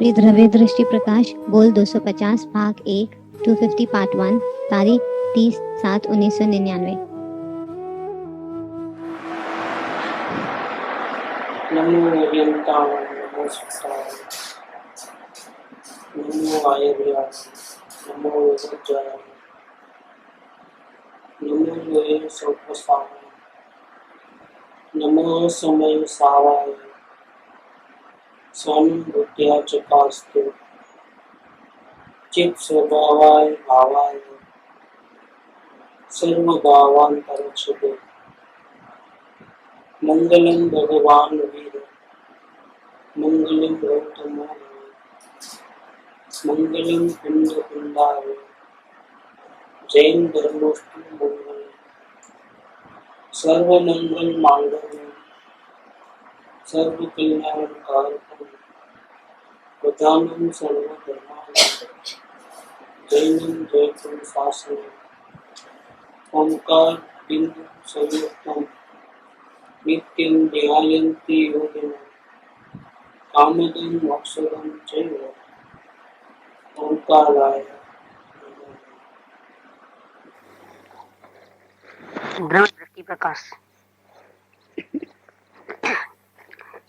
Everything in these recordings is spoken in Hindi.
श्री द्रव्य दृष्टि प्रकाश गोल 250 भाग 1 250 पार्ट 1 तारीख 30/7/1999। नमो अरिहंताय नमो सत्ताय नमो आयर्याय नमो वज्राय नमो लोये सर्वसाय नमो समय साराय स्वानुभूत्या चकास्ते चित् स्वभावाय भावाय सर्वभावांतरच्छते मंगलम भगवान वीर मंगलम गौतमो मंगलम कुंड कुंडाय जैन धर्मोष्टि मंगल सर्व मंगल मांगल्य सर्व कल्याण कारकम प्रधानम सर्व धर्माय जैनम जयपुर शासन ओंकार बिंदु संयुक्तम नित्यं ध्यायन्ति योगिनः कामदं मोक्षदं चैव ओंकाराय द्रव्य दृष्टि प्रकाश।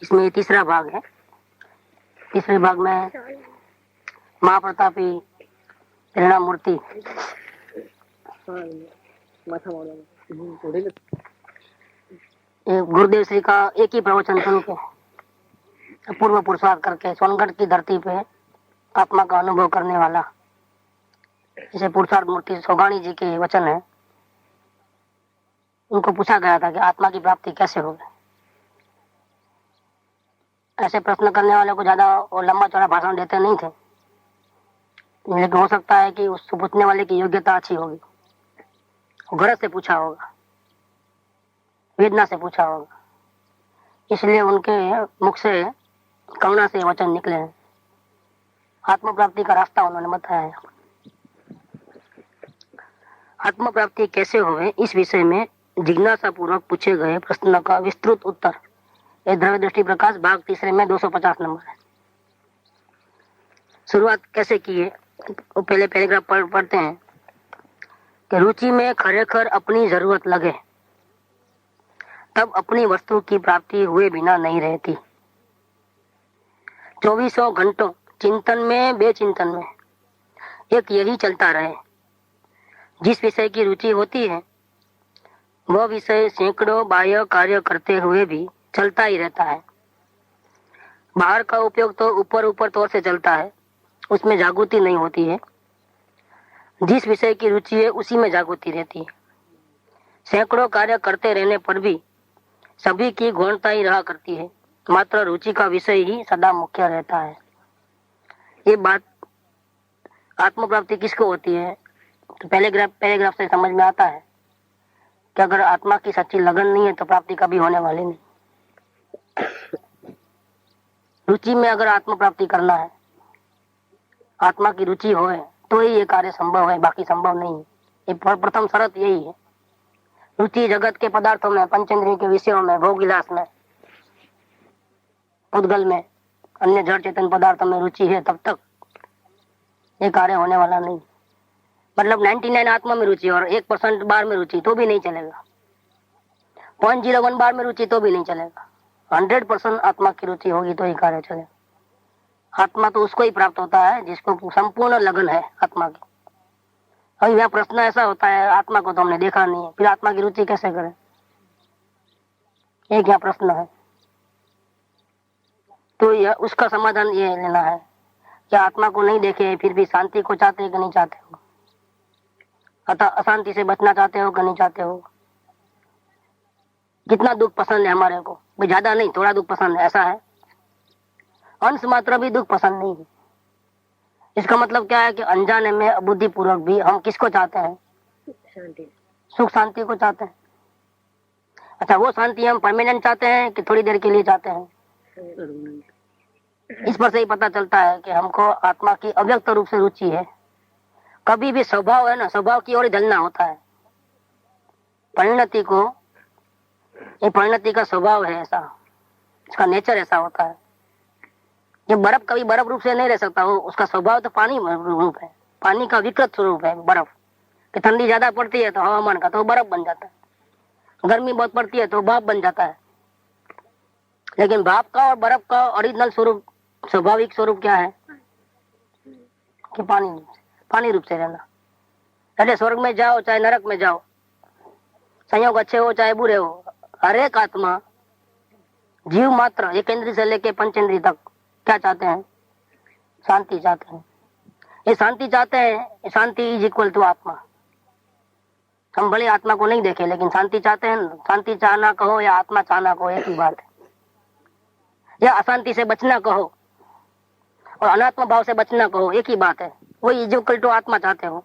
इसमें तीसरा भाग है। तीसरे भाग में महाप्रतापी परिणाम मूर्ति गुरुदेव श्री का एक ही प्रवचन सुन के पूर्व पुरुषार्थ करके सोनगढ़ की धरती पे आत्मा का अनुभव करने वाला जिसे पुरुषार्थ मूर्ति सोगाणी जी के वचन है, उनको पूछा गया था कि आत्मा की प्राप्ति कैसे होगी। ऐसे प्रश्न करने वाले को ज्यादा वो लंबा चौड़ा भाषण देते नहीं थे, लेकिन हो सकता है कि उस पूछने वाले की योग्यता अच्छी होगी, गरज से पूछा होगा, वेदना से पूछा होगा, इसलिए उनके मुख से करुणा से वचन निकले हैं। आत्म प्राप्ति का रास्ता उन्होंने बताया है। आत्म प्राप्ति कैसे होवे इस विषय में जिज्ञासा पूर्वक पूछे गए प्रश्न का विस्तृत उत्तर ये द्रव्य दृष्टि प्रकाश भाग तीसरे में 250 नंबर है। शुरुआत कैसे की है, पहले पैराग्राफ पढ़ते हैं कि रुचि में खरेखर अपनी जरूरत लगे तब अपनी वस्तु की प्राप्ति हुए बिना नहीं रहती। 24 घंटों चिंतन में बेचिंतन में एक यही चलता रहे। जिस विषय की रुचि होती है वह विषय सैकड़ों बाह्य कार्य करते हुए भी चलता ही रहता है। बाहर का उपयोग तो ऊपर ऊपर तौर से चलता है, उसमें जागृति नहीं होती है। जिस विषय की रुचि है उसी में जागृति रहती है। सैकड़ों कार्य करते रहने पर भी सभी की गौणता ही रहा करती है, मात्र रुचि का विषय ही सदा मुख्य रहता है। ये बात आत्म प्राप्ति किसको होती है तो पैराग्राफ से समझ में आता है कि अगर आत्मा की सच्ची लगन नहीं है तो प्राप्ति कभी होने वाली नहीं। रुचि में अगर आत्म प्राप्ति करना है, आत्मा की रुचि होए तो ही ये कार्य संभव है, बाकी संभव नहीं है। ये प्रथम शर्त यही है। रुचि जगत के पदार्थों में, पंचेंद्रिय के विषयों में, भोग विलास में, उद्गल में, अन्य जड़ चेतन पदार्थों में रुचि है तब तक ये कार्य होने वाला नहीं। मतलब 99 आत्मा में रुचि और 1% बाहर में रुचि तो भी नहीं चलेगा। 0.01 बार में रुचि तो भी नहीं चलेगा। 100% आत्मा की रुचि होगी तो ही कार्य चलेगा। आत्मा तो उसको ही प्राप्त होता है जिसको संपूर्ण लगन है आत्मा की। अभी यहाँ प्रश्न ऐसा होता है, आत्मा को तो हमने देखा नहीं है, फिर आत्मा की रुचि कैसे करें? एक यहाँ प्रश्न है। तो यह उसका समाधान ये लेना है कि आत्मा को नहीं देखे फिर भी शांति को चाहते कि नहीं चाहते हो, अतः अशांति से बचना चाहते हो कि नहीं चाहते हो। कितना दुख पसंद है हमारे को, भाई ज्यादा नहीं थोड़ा दुख पसंद है, ऐसा है। अंश मात्र भी दुख पसंद नहीं है। इसका मतलब क्या है कि अनजाने में बुद्धि पूर्वक भी हम किसको चाहते हैं? शांति, सुख शांति को चाहते हैं। अच्छा, वो शांति हम परमानेंट चाहते हैं कि थोड़ी देर के लिए चाहते हैं? इस पर से ही पता चलता है कि हमको आत्मा की अव्यक्त रूप से रुचि है। कभी भी स्वभाव है ना, स्वभाव की ओर ढलना होता है। परिणति को, ये परिणति का स्वभाव है ऐसा, इसका नेचर ऐसा होता है ये बर्फ कभी बर्फ रूप से नहीं रह सकता, वो उसका स्वभाव तो पानी रूप है, पानी का विकृत स्वरूप है बर्फ। कि ठंडी ज्यादा पड़ती है तो हवामान का तो बर्फ बन जाता है, गर्मी बहुत पड़ती है तो भाप बन जाता है। लेकिन भाप का और बर्फ का ओरिजिनल स्वरूप, स्वाभाविक स्वरूप क्या है कि पानी रूप से रहना। अरे स्वर्ग में जाओ चाहे नरक में जाओ, संयोग अच्छे हो चाहे बुरे हो, हर एक आत्मा जीव मात्र एक इंद्री से लेके पंचेंद्री तक क्या चाहते हैं? शांति चाहते हैं। ये शांति चाहते हैं, शांति इज इक्वल टू आत्मा। हम भले आत्मा को नहीं देखे लेकिन शांति चाहते हैं। शांति चाहना कहो या आत्मा चाहना कहो एक ही बात है। या अशांति से बचना कहो और अनात्मा भाव से बचना कहो एक ही बात है, वही इज इक्वल टू आत्मा चाहते हो।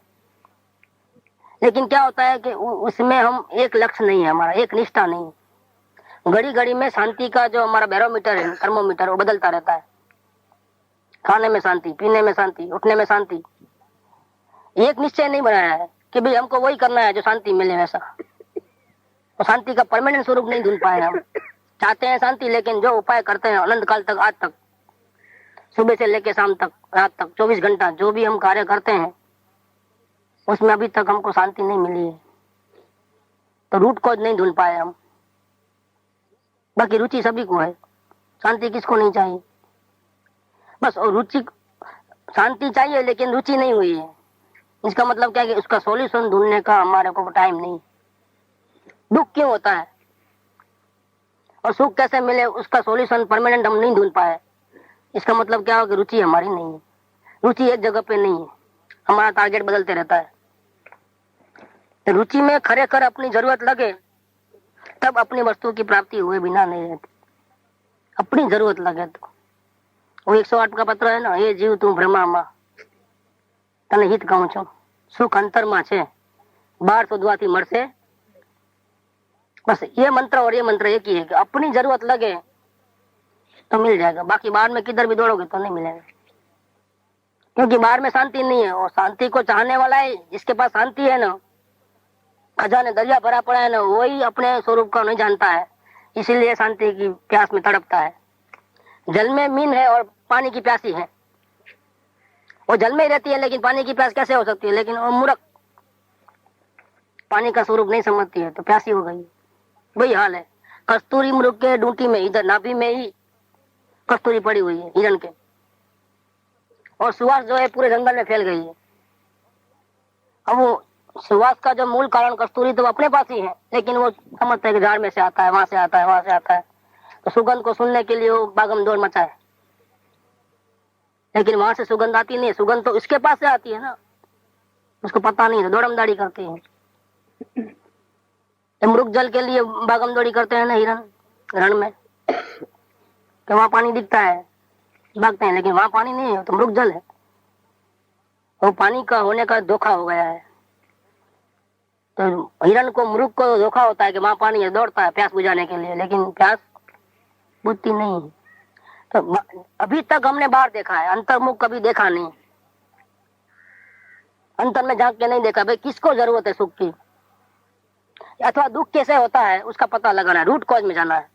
लेकिन क्या होता है कि उसमें हम एक लक्ष्य नहीं है, हमारा एक निष्ठा नहीं है। घड़ी घड़ी में शांति का जो हमारा बैरोमीटर है, थर्मोमीटर, वो बदलता रहता है। खाने में शांति, पीने में शांति, उठने में शांति। एक निश्चय नहीं बनाया है कि भाई हमको वही करना है जो शांति मिले वैसा। तो शांति का परमानेंट स्वरूप नहीं ढूंढ पाए हम। चाहते हैं शांति, लेकिन जो उपाय करते हैं अनंत काल तक, आज तक, सुबह से लेकर शाम तक, रात तक, 24 घंटा जो भी हम कार्य करते हैं उसमें अभी तक हमको शांति नहीं मिली है। तो रूट कॉज नहीं ढूंढ पाए हम। बाकी रुचि सभी को है, शांति किसको नहीं चाहिए? बस और रुचि, शांति चाहिए लेकिन रुचि नहीं हुई है। इसका मतलब क्या है कि उसका सॉल्यूशन ढूंढने का हमारे को टाइम नहीं। दुख क्यों होता है और सुख कैसे मिले, उसका सॉल्यूशन परमानेंट हम नहीं ढूंढ पाए। इसका मतलब क्या हो कि रुचि हमारी नहीं है। रुचि एक जगह पे नहीं है, हमारा टारगेट बदलते रहता है। तो रुचि में खरेखर अपनी जरूरत लगे तब अपनी वस्तु की प्राप्ति हुए बिना नहीं रहती। अपनी जरूरत लगे तो वो 108 का पत्र है ना, ये जीव तू भ्रमामा तने हित कहूं छू, सुख अंतरमा छे, बाहर शोधवाથી મળશે। बस ये मंत्र और ये मंत्र एक ही है कि अपनी जरूरत लगे तो मिल जाएगा। बाकी बाहर में किधर भी दौड़ोगे तो नहीं मिलेगा, क्योंकि बाहर में शांति नहीं है। और शांति को चाहने वाला है, जिसके पास शांति है ना, खजाने दरिया भरा पड़ा है ना, वही अपने स्वरूप को नहीं जानता है, इसीलिए शांति की प्यास में तड़पता है। जल में मीन है और पानी की प्यासी है, वो जल में ही रहती है लेकिन पानी की प्यास कैसे हो सकती है? लेकिन वो मूर्ख पानी का स्वरूप नहीं समझती है तो प्यासी हो गई। वही हाल है कस्तूरी मृग के डूंटी में, इधर नाभि में ही कस्तूरी पड़ी हुई है हिरण के, और सुवास जो है पूरे जंगल में फैल गई है। अब वो सुवास का जो मूल कारण कस्तूरी तो अपने पास ही है, लेकिन वो समझते हैं कि झाड़ में से आता है, वहां से आता है, वहां से आता है, तो सुगंध को सुनने के लिए वो भागम दौड़ मचा है। लेकिन वहां से सुगंध आती नहीं है, सुगंध तो इसके पास से आती है ना, उसको पता नहीं है, दौड़म दौड़ी करती है। मृग जल के लिए भागम दौड़ी करते हैं ना हिरण, रण में, कि वहां पानी दिखता है, भागते हैं, लेकिन वहां पानी नहीं है, तो मृग जल है। वो पानी का होने का धोखा हो गया है। तो हिरण को, मृग को धोखा होता है कि वहां पानी है, दौड़ता है प्यास बुझाने के लिए, लेकिन प्यास बुझती नहीं है। तो अभी तक हमने बाहर देखा है, अंतर्मुख कभी देखा नहीं, अंतर में झांक के नहीं देखा भाई किसको जरूरत है सुख की अथवा दुख कैसे होता है, उसका पता लगाना है, रूट कॉज में जाना है।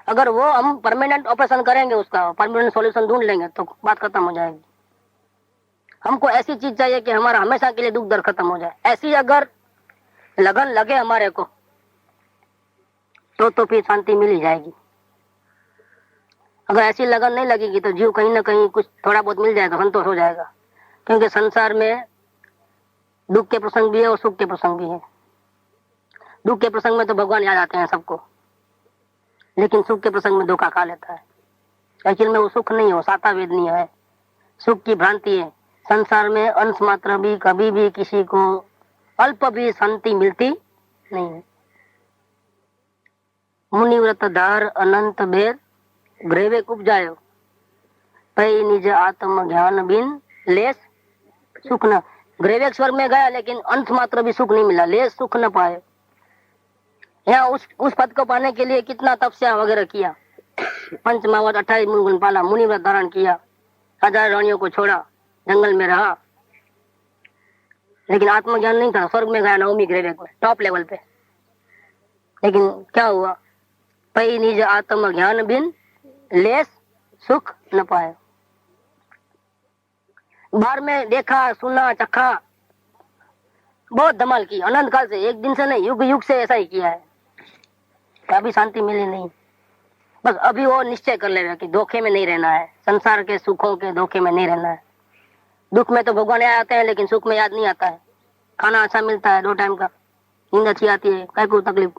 अगर वो हम परमानेंट ऑपरेशन करेंगे, उसका परमानेंट सॉल्यूशन ढूंढ लेंगे तो बात खत्म हो जाएगी। हमको ऐसी चीज चाहिए कि हमारा हमेशा के लिए दुख दर्द खत्म हो जाए। ऐसी अगर लगन लगे हमारे को तो फिर शांति मिल ही जाएगी। अगर ऐसी लगन नहीं लगेगी तो जीव कहीं ना कहीं कुछ थोड़ा बहुत मिल जाएगा, संतोष हो जाएगा। क्योंकि संसार में दुख के प्रसंग भी है और सुख के प्रसंग भी है। दुख के प्रसंग में तो भगवान याद आते हैं सबको, लेकिन सुख के प्रसंग में धोखा खा लेता है। एक्चुअल में वो सुख नहीं हो, साता वेदनीय है, सुख की भ्रांति है। संसार में अंश मात्र भी कभी भी किसी को अल्प भी शांति मिलती नहीं है। मुनिव्रत धार अनंत बेर ग्रेवे उपजायो, पै निज आत्म ज्ञान बिन लेस सुख न। ग्रेवेक स्वर्ग में गया लेकिन अंश मात्र भी सुख नहीं मिला, लेस सुख न पाए। यहाँ उस पद को पाने के लिए कितना तपस्या वगैरह किया, पंचमावत 28 गुण पाला, मुनिव्रत धारण किया, 1000 रानियों को छोड़ा, जंगल में रहा, लेकिन आत्मज्ञान नहीं था। स्वर्ग में गया नवमी ग्रेवेक में, टॉप लेवल पे। लेकिन क्या हुआ? पै निज आत्म ज्ञान बिन लेस सुख न पाए। बाहर में देखा, सुना, चखा, बहुत धमाल की, अनंत काल से, एक दिन से नहीं, युग युग से ऐसा ही किया है, अभी शांति मिली नहीं। बस अभी वो निश्चय कर लेगा कि धोखे में नहीं रहना है, संसार के सुखों के धोखे में नहीं रहना है। दुख में तो भगवान याद आते हैं, लेकिन सुख में याद नहीं आता है। खाना अच्छा मिलता है 2 टाइम का, नींद अच्छी आती है, क्या कोई तकलीफ।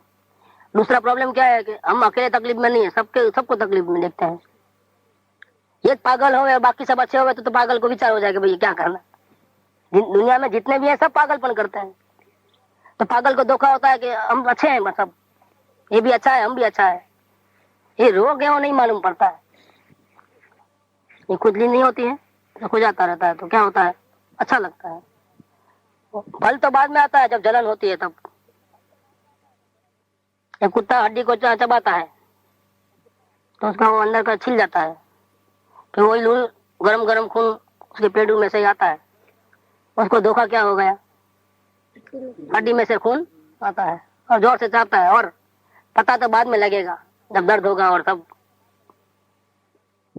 दूसरा प्रॉब्लम क्या है कि हम अकेले तकलीफ में नहीं है, सबको तकलीफ में देखते हैं। एक पागल हो बाकी सब अच्छे हो गए तो पागल को विचार हो जाएगा भाई क्या करना। दुनिया में जितने भी हैं सब पागलपन करते हैं, तो पागल को धोखा होता है कि हम अच्छे हैं, सब ये भी अच्छा है, हम भी अच्छा है। ये रोग है वो नहीं मालूम पड़ता है। ये खुजली नहीं होती है तो खुजाता रहता है, तो क्या होता है, अच्छा लगता है। फल तो बाद में आता है, जब जलन होती है तब। एक कुत्ता हड्डी को चबाता है तो उसका वो अंदर का छिल जाता है, फिर वही लूल गरम गरम खून उसके पेड़ू में से आता है। उसको धोखा क्या हो गया, हड्डी में से खून आता है और जोर से चाहता है, और पता तो बाद में लगेगा जब दर्द होगा और तब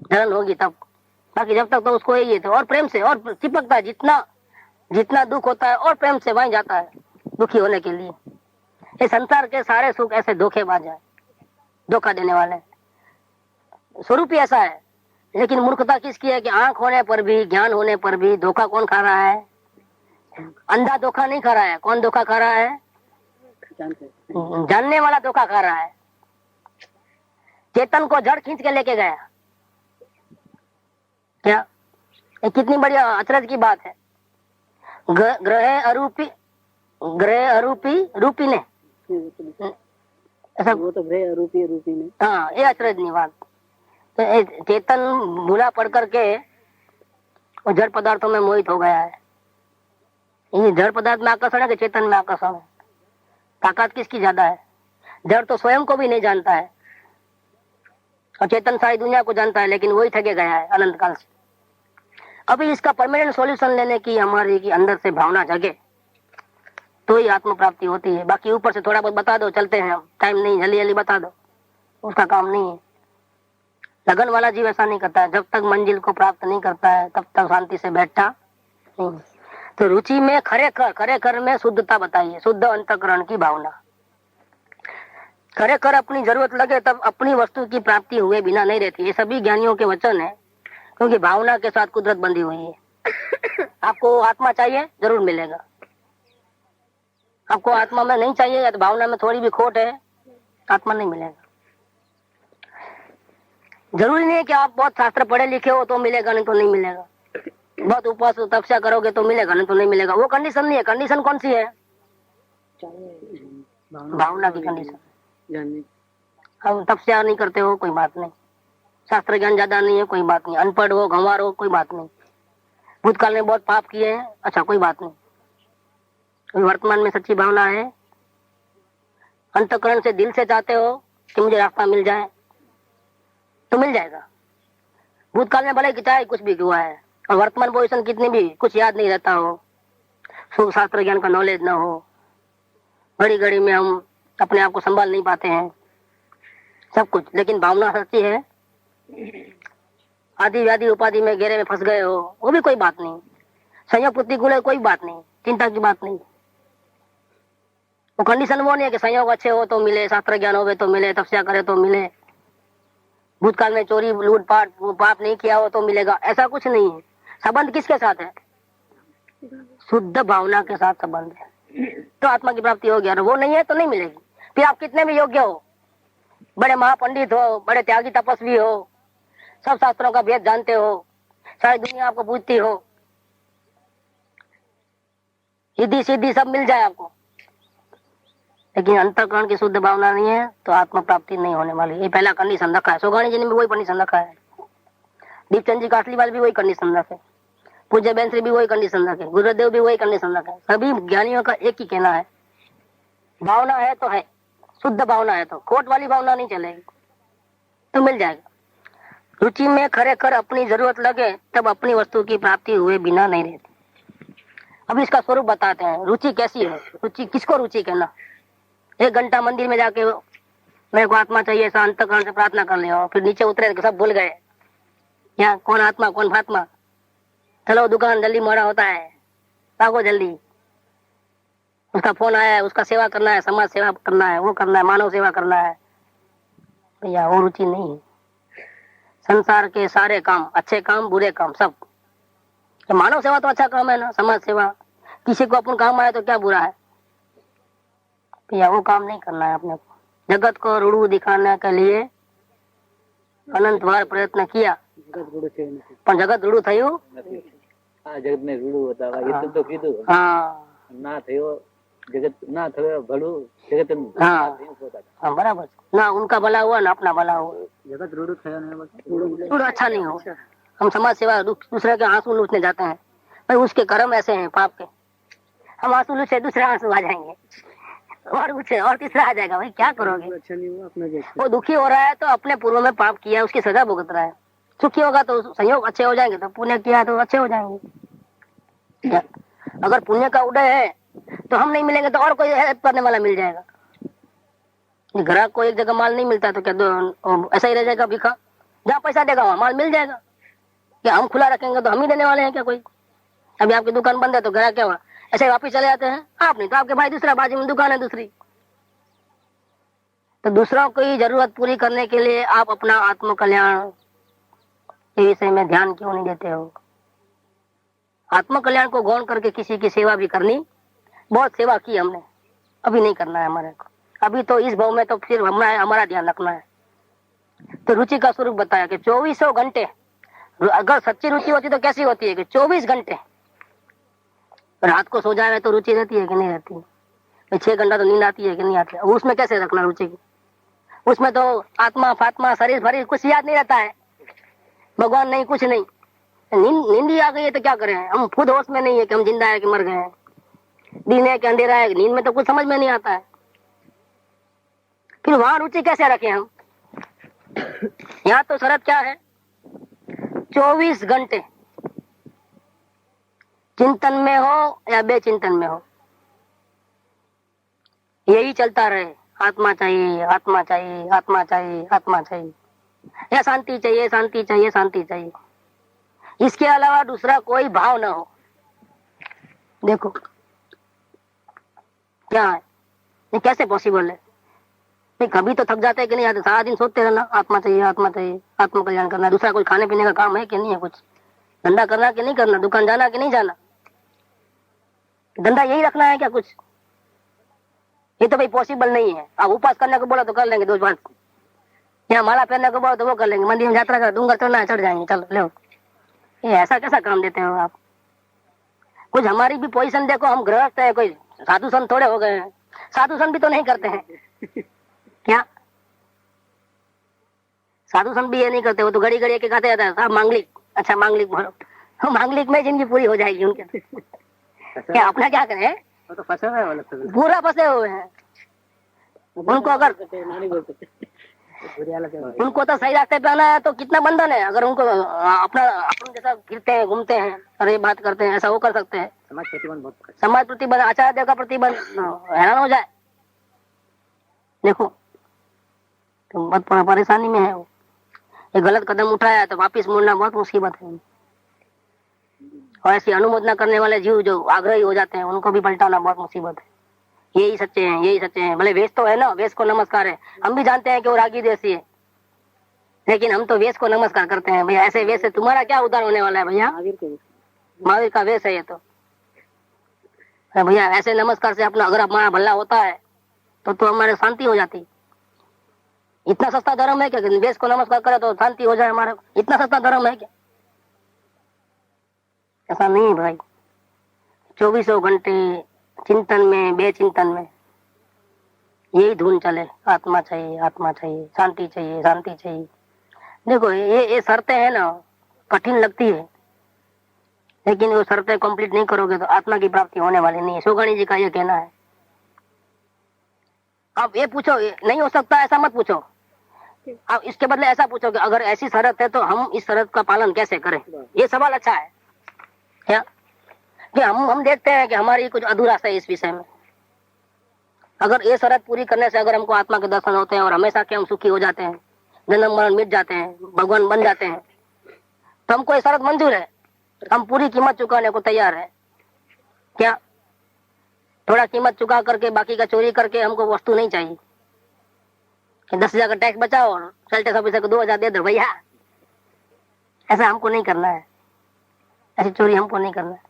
जलन होगी तब। बाकी जब तक तो उसको यही है, तो और प्रेम से और चिपकता है, जितना दुख होता है और प्रेम से वहीं जाता है दुखी होने के लिए। ये संसार के सारे सुख ऐसे धोखेबाज है, धोखा देने वाले। स्वरूप ही ऐसा है, लेकिन मूर्खता किसकी है कि आंख होने पर भी, ज्ञान होने पर भी धोखा कौन खा रहा है? अंधा धोखा नहीं खा रहा है। कौन धोखा खा रहा है? जानने वाला धोखा खा रहा है। चेतन को जड़ खींच के लेके गया, क्या ये कितनी बढ़िया अचरज की बात है। ग्रह अरूपी रूपी ने ऐसा, वो तो ग्रह अरूपी रूपी ने, हाँ ये अचरज नहीं बात। तो चेतन भूला पड़ करके और जड़ पदार्थों में मोहित हो गया है। ये जड़ पदार्थ में आकर्षण है कि चेतन में आकर्षण है? ताकत किसकी ज्यादा है? जड़ तो स्वयं को भी नहीं जानता है और चेतन सारी दुनिया को जानता है, लेकिन वही ठगे गया है अनंत काल से। अभी इसका परमानेंट सॉल्यूशन लेने की हमारी की अंदर से भावना जगे तो ही आत्म प्राप्ति होती है। बाकी ऊपर से थोड़ा बहुत बता दो, चलते हैं हम, टाइम नहीं, जल्दी जल्दी बता दो, उसका काम नहीं है। लगन वाला जीव ऐसा नहीं करता है, जब तक मंजिल को प्राप्त नहीं करता है तब तक शांति से बैठता नहीं। तो रुचि में खरेखर में शुद्धता बताइए, शुद्ध अंतःकरण की भावना। खरेखर अपनी जरूरत लगे तब अपनी वस्तु की प्राप्ति हुए बिना नहीं रहती। ये सभी ज्ञानियों के वचन है, क्योंकि भावना के साथ कुदरत बंधी हुई है। आपको आत्मा चाहिए, जरूर मिलेगा। आपको आत्मा में नहीं चाहिए या तो भावना में थोड़ी भी खोट है, आत्मा नहीं मिलेगा। जरूरी नहीं है कि आप बहुत शास्त्र पढ़े लिखे हो तो मिलेगा, नहीं तो नहीं मिलेगा। बहुत उपवास तपस्या करोगे तो मिलेगा, नहीं तो नहीं मिलेगा। वो कंडीशन नहीं है। कंडीशन कौन सी है? भावना की कंडीशन। हम तपस्या नहीं करते हो, कोई बात नहीं। शास्त्र ज्ञान ज्यादा नहीं है, कोई बात नहीं। अनपढ़ हो, गंवार हो, कोई बात नहीं। भूतकाल में बहुत पाप किए हैं, अच्छा कोई बात नहीं। वर्तमान में सच्ची भावना है, अंतःकरण से, दिल से चाहते हो कि मुझे रास्ता मिल जाए तो मिल जाएगा। भूतकाल में भले कि चाहे कुछ भी हुआ है और वर्तमान पोजीशन कितनी भी कुछ याद नहीं रहता हो, शास्त्र ज्ञान का नॉलेज ना हो, घड़ी घड़ी में हम अपने आप को संभाल नहीं पाते हैं, सब कुछ, लेकिन भावना सच्ची है। आदि व्याधि उपाधि में घेरे में फंस गए हो, वो भी कोई बात नहीं। संयोग प्रतिकूल है, कोई बात नहीं, चिंता की बात नहीं। वो कंडीशन वो नहीं है कि संयोग अच्छे हो तो मिले, शास्त्र ज्ञान हो तो मिले, तपस्या करे तो मिले, भूतकाल में चोरी लूटपाट पाप नहीं किया हो तो मिलेगा, ऐसा कुछ नहीं है। संबंध किसके साथ है? शुद्ध भावना के साथ संबंध है, तो आत्मा की प्राप्ति होगी। और वो नहीं है तो नहीं मिलेगी। फिर आप कितने भी योग्य हो, बड़े महापंडित हो, बड़े त्यागी तपस्वी हो, सब शास्त्रों का भेद जानते हो, सारी दुनिया आपको पूछती हो, सीधी सीधी सब मिल जाए आपको, लेकिन अंतःकरण की शुद्ध भावना नहीं है तो आत्म प्राप्ति नहीं होने वाली। ये पहला कंडीशन रखा है। सोगानी जी ने भी वही कंडीशन रखा है, दीपचंद जी कासलीवाल भी वही कंडीशन रखे, पूज्य बेन श्री भी वही कंडीशन रखे, गुरुदेव भी वही कंडीशन रखे। सभी ज्ञानियों का एक ही कहना है, भावना है तो है, शुद्ध भावना है तो, खोट वाली भावना नहीं चलेगी तो मिल जाएगा। रुचि में खरेखर अपनी जरूरत लगे तब अपनी वस्तु की प्राप्ति हुए बिना नहीं रहती। अब इसका स्वरूप बताते हैं, रुचि कैसी है। रुचि किसको रुचि कहना? 1 घंटा मंदिर में जाके मेरे को आत्मा चाहिए, ऐसा अंतःकरण से प्रार्थना कर लिया, फिर नीचे उतरे तो सब भूल गए, यहाँ कौन आत्मा कौन फात्मा, चलो दुकान जल्दी मोड़ा होता है, भागो जल्दी। उसका फोन आया है, उसका सेवा करना है, समाज सेवा करना है, वो करना है, मानव सेवा करना है। भैया वो रुचि नहीं है। संसार के सारे काम, अच्छे काम बुरे काम सब, तो मानव सेवा तो अच्छा काम है ना, समाज सेवा, किसी को अपन काम आए तो क्या बुरा है। भैया वो काम नहीं करना है अपने को। जगत को रूढ़ दिखाने के लिए अनंत बार प्रयत्न किया, पर जगत रूढ़ थયું जगत ने रूढ़ होता है, तो कीधु ना थयो जगत ना थयो भलू जगत हाँ बराबर ना, उनका भला हुआ ना अपना भला हुआ। जगत रूढ़ थयो ने रूढ़ अच्छा नहीं हो। हम समाज सेवा दूसरे के आंसू लूटने जाते हैं, पर उसके कर्म ऐसे हैं पाप के, हम आंसू लूटे दूसरे आंसू आ जाएंगे और उसे और तीसरा आ जाएगा। भाई क्या करोगे? अच्छा नहीं हुआ अपना जैसे। वो दुखी हो रहा है तो अपने पूर्व में पाप किया, उसकी सजा भुगत रहा है। सुखी होगा तो संयोग अच्छे हो जाएंगे, तो पुण्य किया तो अच्छे हो जाएंगे। अगर पुण्य का उदय है तो हम नहीं मिलेंगे तो और कोई हेल्प करने वाला मिल जाएगा। ग्राहक को एक जगह माल नहीं मिलता तो क्या दो ऐसा ही रह जाएगा भिखा? जहाँ पैसा देगा वहाँ माल मिल जाएगा। क्या हम खुला रखेंगे तो हम ही देने वाले हैं क्या? कोई अभी आपकी दुकान बंद है तो ग्राहक क्या हुआ, ऐसे ही वापिस चले जाते हैं। आप नहीं तो आपके भाई दूसरा बाजू में दुकान है दूसरी। तो दूसरों की जरूरत पूरी करने के लिए आप अपना आत्म कल्याण के विषय में ध्यान क्यों नहीं देते हो? आत्म कल्याण को गौण करके किसी की सेवा भी करनी, बहुत सेवा की हमने, अभी नहीं करना है हमारे को। अभी तो इस भाव में तो फिर हमारा ध्यान रखना है। तो रुचि का स्वरूप बताया कि 24 घंटे, अगर सच्ची रुचि होती तो कैसी होती है कि 24 घंटे रात को सो जाए तो रुचि रहती है कि नहीं रहती? 6 घंटा तो नींद आती है कि नहीं आती? उसमें कैसे रखना रुचि की? उसमें तो आत्मा फात्मा शरीर भरी कुछ याद नहीं रहता है, भगवान नहीं कुछ नहीं। नींद ही आ गई है तो क्या करें? हम खुद होश में नहीं है कि हम जिंदा है कि मर गए हैं, दिन है कि अंधेरा है। नींद में तो कुछ समझ में नहीं आता है। फिर वहां रुचि कैसे रखें हम? यहाँ तो शरत क्या है? 24 घंटे चिंतन में हो या बेचिंतन में हो, यही चलता रहे। आत्मा चाहिए, आत्मा चाहिए, आत्मा चाहिए, आत्मा चाहिए, या शांति चाहिए, शांति चाहिए, शांति चाहिए। इसके अलावा दूसरा कोई भाव ना हो। देखो क्या है ये, कैसे पॉसिबल है? नहीं कभी तो थक जाते हैं कि नहीं आते? सारा दिन सोचते रहना आत्मा चाहिए, आत्मा चाहिए, आत्म कल्याण करना। दूसरा कोई खाने पीने का काम है कि नहीं है? कुछ धंधा करना कि नहीं करना? दुकान जाना कि नहीं जाना? धंधा यही रखना है क्या कुछ? ये तो भाई पॉसिबल नहीं है। अब उपास करने को बोला तो कर लेंगे 2-5, यहाँ माला पहनने को बोला तो वो कर लेंगे, मंदिर में यात्रा कर डूंगर चढ़ना है चढ़ जाएंगे, चलो लो। ये ऐसा कैसा काम देते हो आप? कुछ हमारी भी पोजीशन देखो, हम गृहस्थ है, कोई साधु संत थोड़े हो गए हैं। साधु संत भी तो नहीं करते हैं क्या? साधु संत भी ये नहीं करते, वो तो घड़ी घड़ी के कहते रहता है साहब मांगलिक। अच्छा मांगलिक भरो, मांगलिक में जिंदगी पूरी हो जाएगी उनके। क्या अपना क्या करें? तो फंसे हुए हैं, पूरा फंसे हुए हैं। उनको अगर उनको तो सही रास्ते पे आना है तो कितना बंधन है। अगर उनको अपना अपन जैसा फिरते हैं, घूमते हैं, अरे बात करते हैं, ऐसा वो कर सकते हैं। समाज प्रतिबंध, आचार्य देव का प्रतिबंध, हैरान हो जाए। देखो तो बहुत परेशानी में है वो। ये गलत कदम उठाया तो वापिस मुड़ना बहुत मुसीबत है। और ऐसी अनुमोदना करने वाले जीव जो आग्रही हो जाते हैं उनको भी पलटाना बहुत मुसीबत है। यही सच्चे हैं, यही सच्चे हैं। भले वेश तो है ना, वेश को नमस्कार है। हम भी जानते हैं कि वो रागी देसी है, लेकिन हम तो वेश को नमस्कार करते हैं। भैया ऐसे वेश से तुम्हारा क्या उद्धार होने वाला है? भैया महावीर का वेश है ये तो। भैया ऐसे नमस्कार से अपना अगर हमारा भला होता है तो हमारे शांति हो जाती। इतना सस्ता धर्म है क्या वेश को नमस्कार करे तो शांति हो जाए हमारा? इतना सस्ता धर्म है क्या? ऐसा नहीं है भाई। 24 घंटे चिंतन में, बेचिंतन में यही धुन चले। आत्मा चाहिए, आत्मा चाहिए, शांति चाहिए, शांति चाहिए। देखो ये शर्तें हैं ना, कठिन लगती है, लेकिन वो शर्तें कंप्लीट नहीं करोगे तो आत्मा की प्राप्ति होने वाली नहीं है। सोगाणी जी का ये कहना है। आप ये पूछो नहीं हो सकता, ऐसा मत पूछो। आप इसके बदले ऐसा पूछो कि अगर ऐसी शर्त है तो हम इस शर्त का पालन कैसे करें? ये सवाल अच्छा है क्या? कि हम देखते हैं कि हमारी कुछ अधूरा है इस विषय में। अगर ये शर्त पूरी करने से अगर हमको आत्मा के दर्शन होते हैं और हमेशा के हम सुखी हो जाते हैं, जन्म मरण मिट जाते हैं, भगवान बन जाते हैं, तो हमको ये शर्त मंजूर है, हम पूरी कीमत चुकाने को तैयार है। क्या थोड़ा कीमत चुका करके बाकी का चोरी करके हमको वस्तु नहीं चाहिए कि 10,000 का टैक्स बचाओ और सेल टैक्स ऑफिसर को 2,000 दे दो भैया, ऐसा हमको नहीं करना है, ऐसी चोरी हमको नहीं करना है।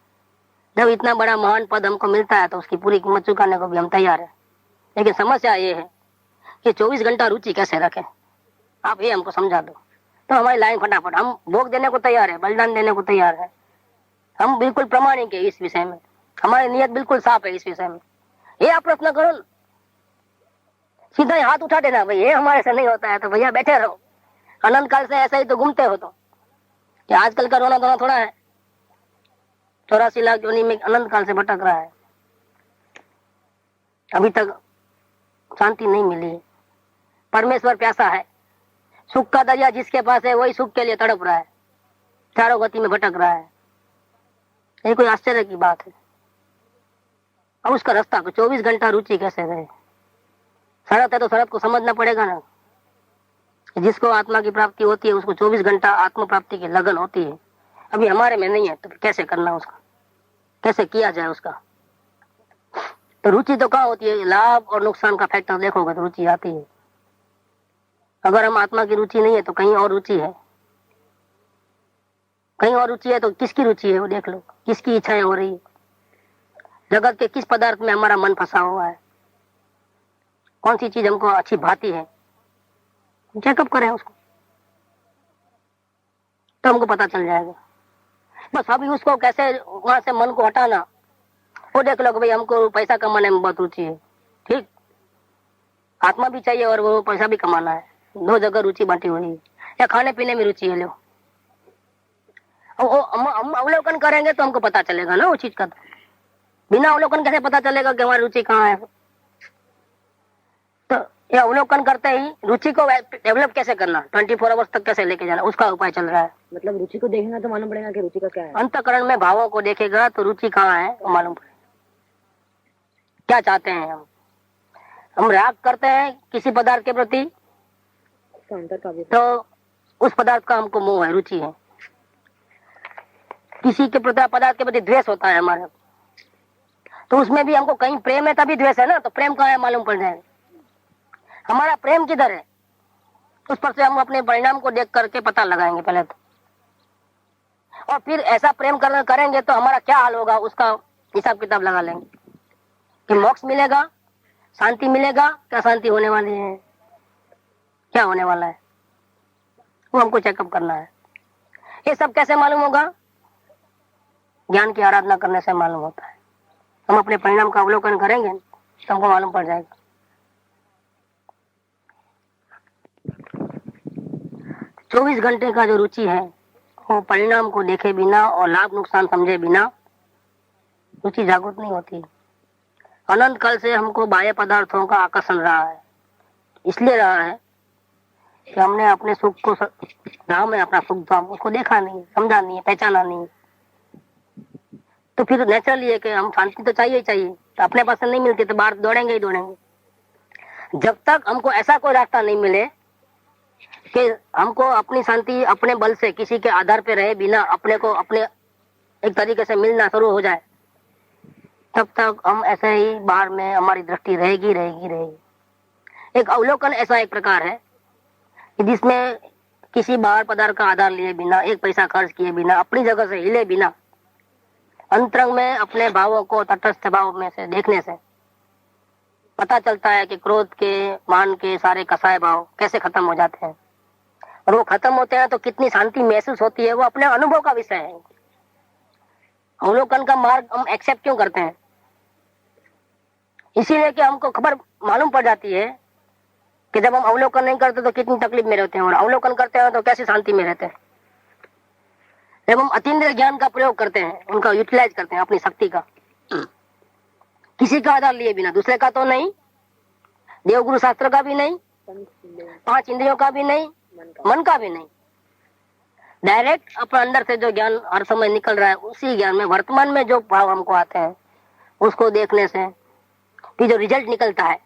जब इतना बड़ा महान पद हमको मिलता है तो उसकी पूरी कीमत चुकाने को भी हम तैयार है। लेकिन समस्या ये है कि 24 घंटा रुचि कैसे रखें, आप ये हमको समझा दो। तो हमारी लाइन फटाफट, हम भोग देने को तैयार है, बलिदान देने को तैयार है, हम बिल्कुल प्रामाणिक है इस विषय में, हमारी नियत बिल्कुल साफ है इस विषय में। ये आप प्रश्न करो न, सीधा ही हाथ उठा देना, भाई ये हमारे से नहीं होता है तो भैया बैठे रहो, अनंत काल से ऐसा ही तो घूमते हो। तो क्या आजकल का रोना धोना थोड़ा है, 84 लाख योनि में अनंत काल से भटक रहा है, अभी तक शांति नहीं मिली। परमेश्वर प्यासा है, सुख का दरिया जिसके पास है वही सुख के लिए तड़प रहा है, चारों गति में भटक रहा है। ये कोई आश्चर्य की बात है। अब उसका रास्ता को 24 घंटा रुचि कैसे रहे? शरत है तो शरत को समझना पड़ेगा ना, जिसको आत्मा की प्राप्ति होती है उसको 24 घंटा आत्म प्राप्ति की लगन होती है। अभी हमारे में नहीं है तो कैसे करना उसका, कैसे किया जाए उसका? तो रुचि तो कहाँ होती है? लाभ और नुकसान का फैक्टर देखोगे तो रुचि आती है। अगर हम आत्मा की रुचि नहीं है तो कहीं और रुचि है, कहीं और रुचि है तो किसकी रुचि है वो देख लो, किसकी इच्छाएं हो रही है, जगत के किस पदार्थ में हमारा मन फंसा हुआ है, कौन सी चीज हमको अच्छी भाती है, चेकअप करें उसको तो हमको पता चल जाएगा। बस अभी उसको कैसे वहां से मन को हटाना वो देख लो कि भाई हमको पैसा कमाने में बहुत रुचि है, ठीक, आत्मा भी चाहिए और वो पैसा भी कमाना है, दो जगह रुचि बांटी हुई है। या खाने पीने में रुचि है, लो हम अवलोकन करेंगे तो हमको पता चलेगा ना वो चीज का। बिना अवलोकन कैसे पता चलेगा कि हमारी रुचि कहाँ है? तो ये अवलोकन करते ही रुचि को डेवलप कैसे करना, 24 आवर्स तक कैसे लेके जाना, उसका उपाय चल रहा है। मतलब रुचि को देखना तो मालूम पड़ेगा कि रुचि का क्या है। अंतःकरण में भावों को देखेगा तो रुचि कहाँ है वो मालूम पड़ेगा। क्या चाहते हैं हम राग करते हैं किसी पदार्थ के प्रति तो उस पदार्थ का हमको मोह है, रुचि है। किसी के प्रति पदार्थ के प्रति द्वेष होता है हमारे, तो उसमें भी हमको कहीं प्रेम है तभी द्वेष है ना, तो प्रेम कहाँ है मालूम पड़ जाएगा। हमारा प्रेम किधर है उस पर से हम अपने परिणाम को देख करके पता लगाएंगे पहले तो, और फिर ऐसा प्रेम करेंगे तो हमारा क्या हाल होगा उसका हिसाब किताब लगा लेंगे कि मोक्ष मिलेगा, शांति मिलेगा, क्या शांति होने वाली है, क्या होने वाला है, वो हमको चेकअप करना है। ये सब कैसे मालूम होगा? ज्ञान की आराधना करने से मालूम होता है। हम अपने परिणाम का अवलोकन करेंगे तो हमको मालूम पड़ जाएगा। 24 घंटे का जो रुचि है वो परिणाम को देखे बिना और लाभ नुकसान समझे बिना रुचि जागृत नहीं होती। अनंत काल से हमको बाह्य पदार्थों का आकर्षण रहा है, इसलिए रहा है कि हमने अपने सुख को धाम में अपना सुख धाम उसको देखा नहीं, समझा नहीं, पहचाना नहीं। तो फिर नेचुरली है कि हम शांति तो चाहिए ही चाहिए, तो अपने पास नहीं मिलती तो बाहर दौड़ेंगे ही दौड़ेंगे। जब तक हमको ऐसा कोई रास्ता नहीं मिले कि हमको अपनी शांति अपने बल से किसी के आधार पे रहे बिना अपने को अपने एक तरीके से मिलना शुरू हो जाए, तब तक हम ऐसे ही बाहर में हमारी दृष्टि रहेगी रहेगी रहेगी। एक अवलोकन ऐसा एक प्रकार है कि जिसमें किसी बाहर पदार्थ का आधार लिए बिना, एक पैसा खर्च किए बिना, अपनी जगह से हिले बिना, अंतरंग में अपने भावों को तटस्थ भाव में से देखने से पता चलता है कि क्रोध के, मान के सारे कसाय भाव कैसे खत्म हो जाते हैं। और वो खत्म होते हैं तो कितनी शांति महसूस होती है वो अपने अनुभव का विषय है। अवलोकन का मार्ग हम एक्सेप्ट क्यों करते हैं? इसीलिए कि हमको खबर मालूम पड़ जाती है कि जब हम अवलोकन नहीं करते तो कितनी तकलीफ में रहते हैं, और अवलोकन करते हैं तो कैसी शांति में रहते हैं। जब हम अतीन्द्रिय ज्ञान का प्रयोग करते हैं, उनका यूटिलाइज करते हैं अपनी शक्ति का, किसी का आधार लिए बिना, दूसरे का तो नहीं, देवगुरु शास्त्र का भी नहीं, 5 इंद्रियों का भी नहीं, मन का भी नहीं, डायरेक्ट अपने अंदर से जो ज्ञान हर समय निकल रहा है उसी ज्ञान में वर्तमान में जो भाव हमको आते हैं उसको देखने से फिर जो रिजल्ट निकलता है,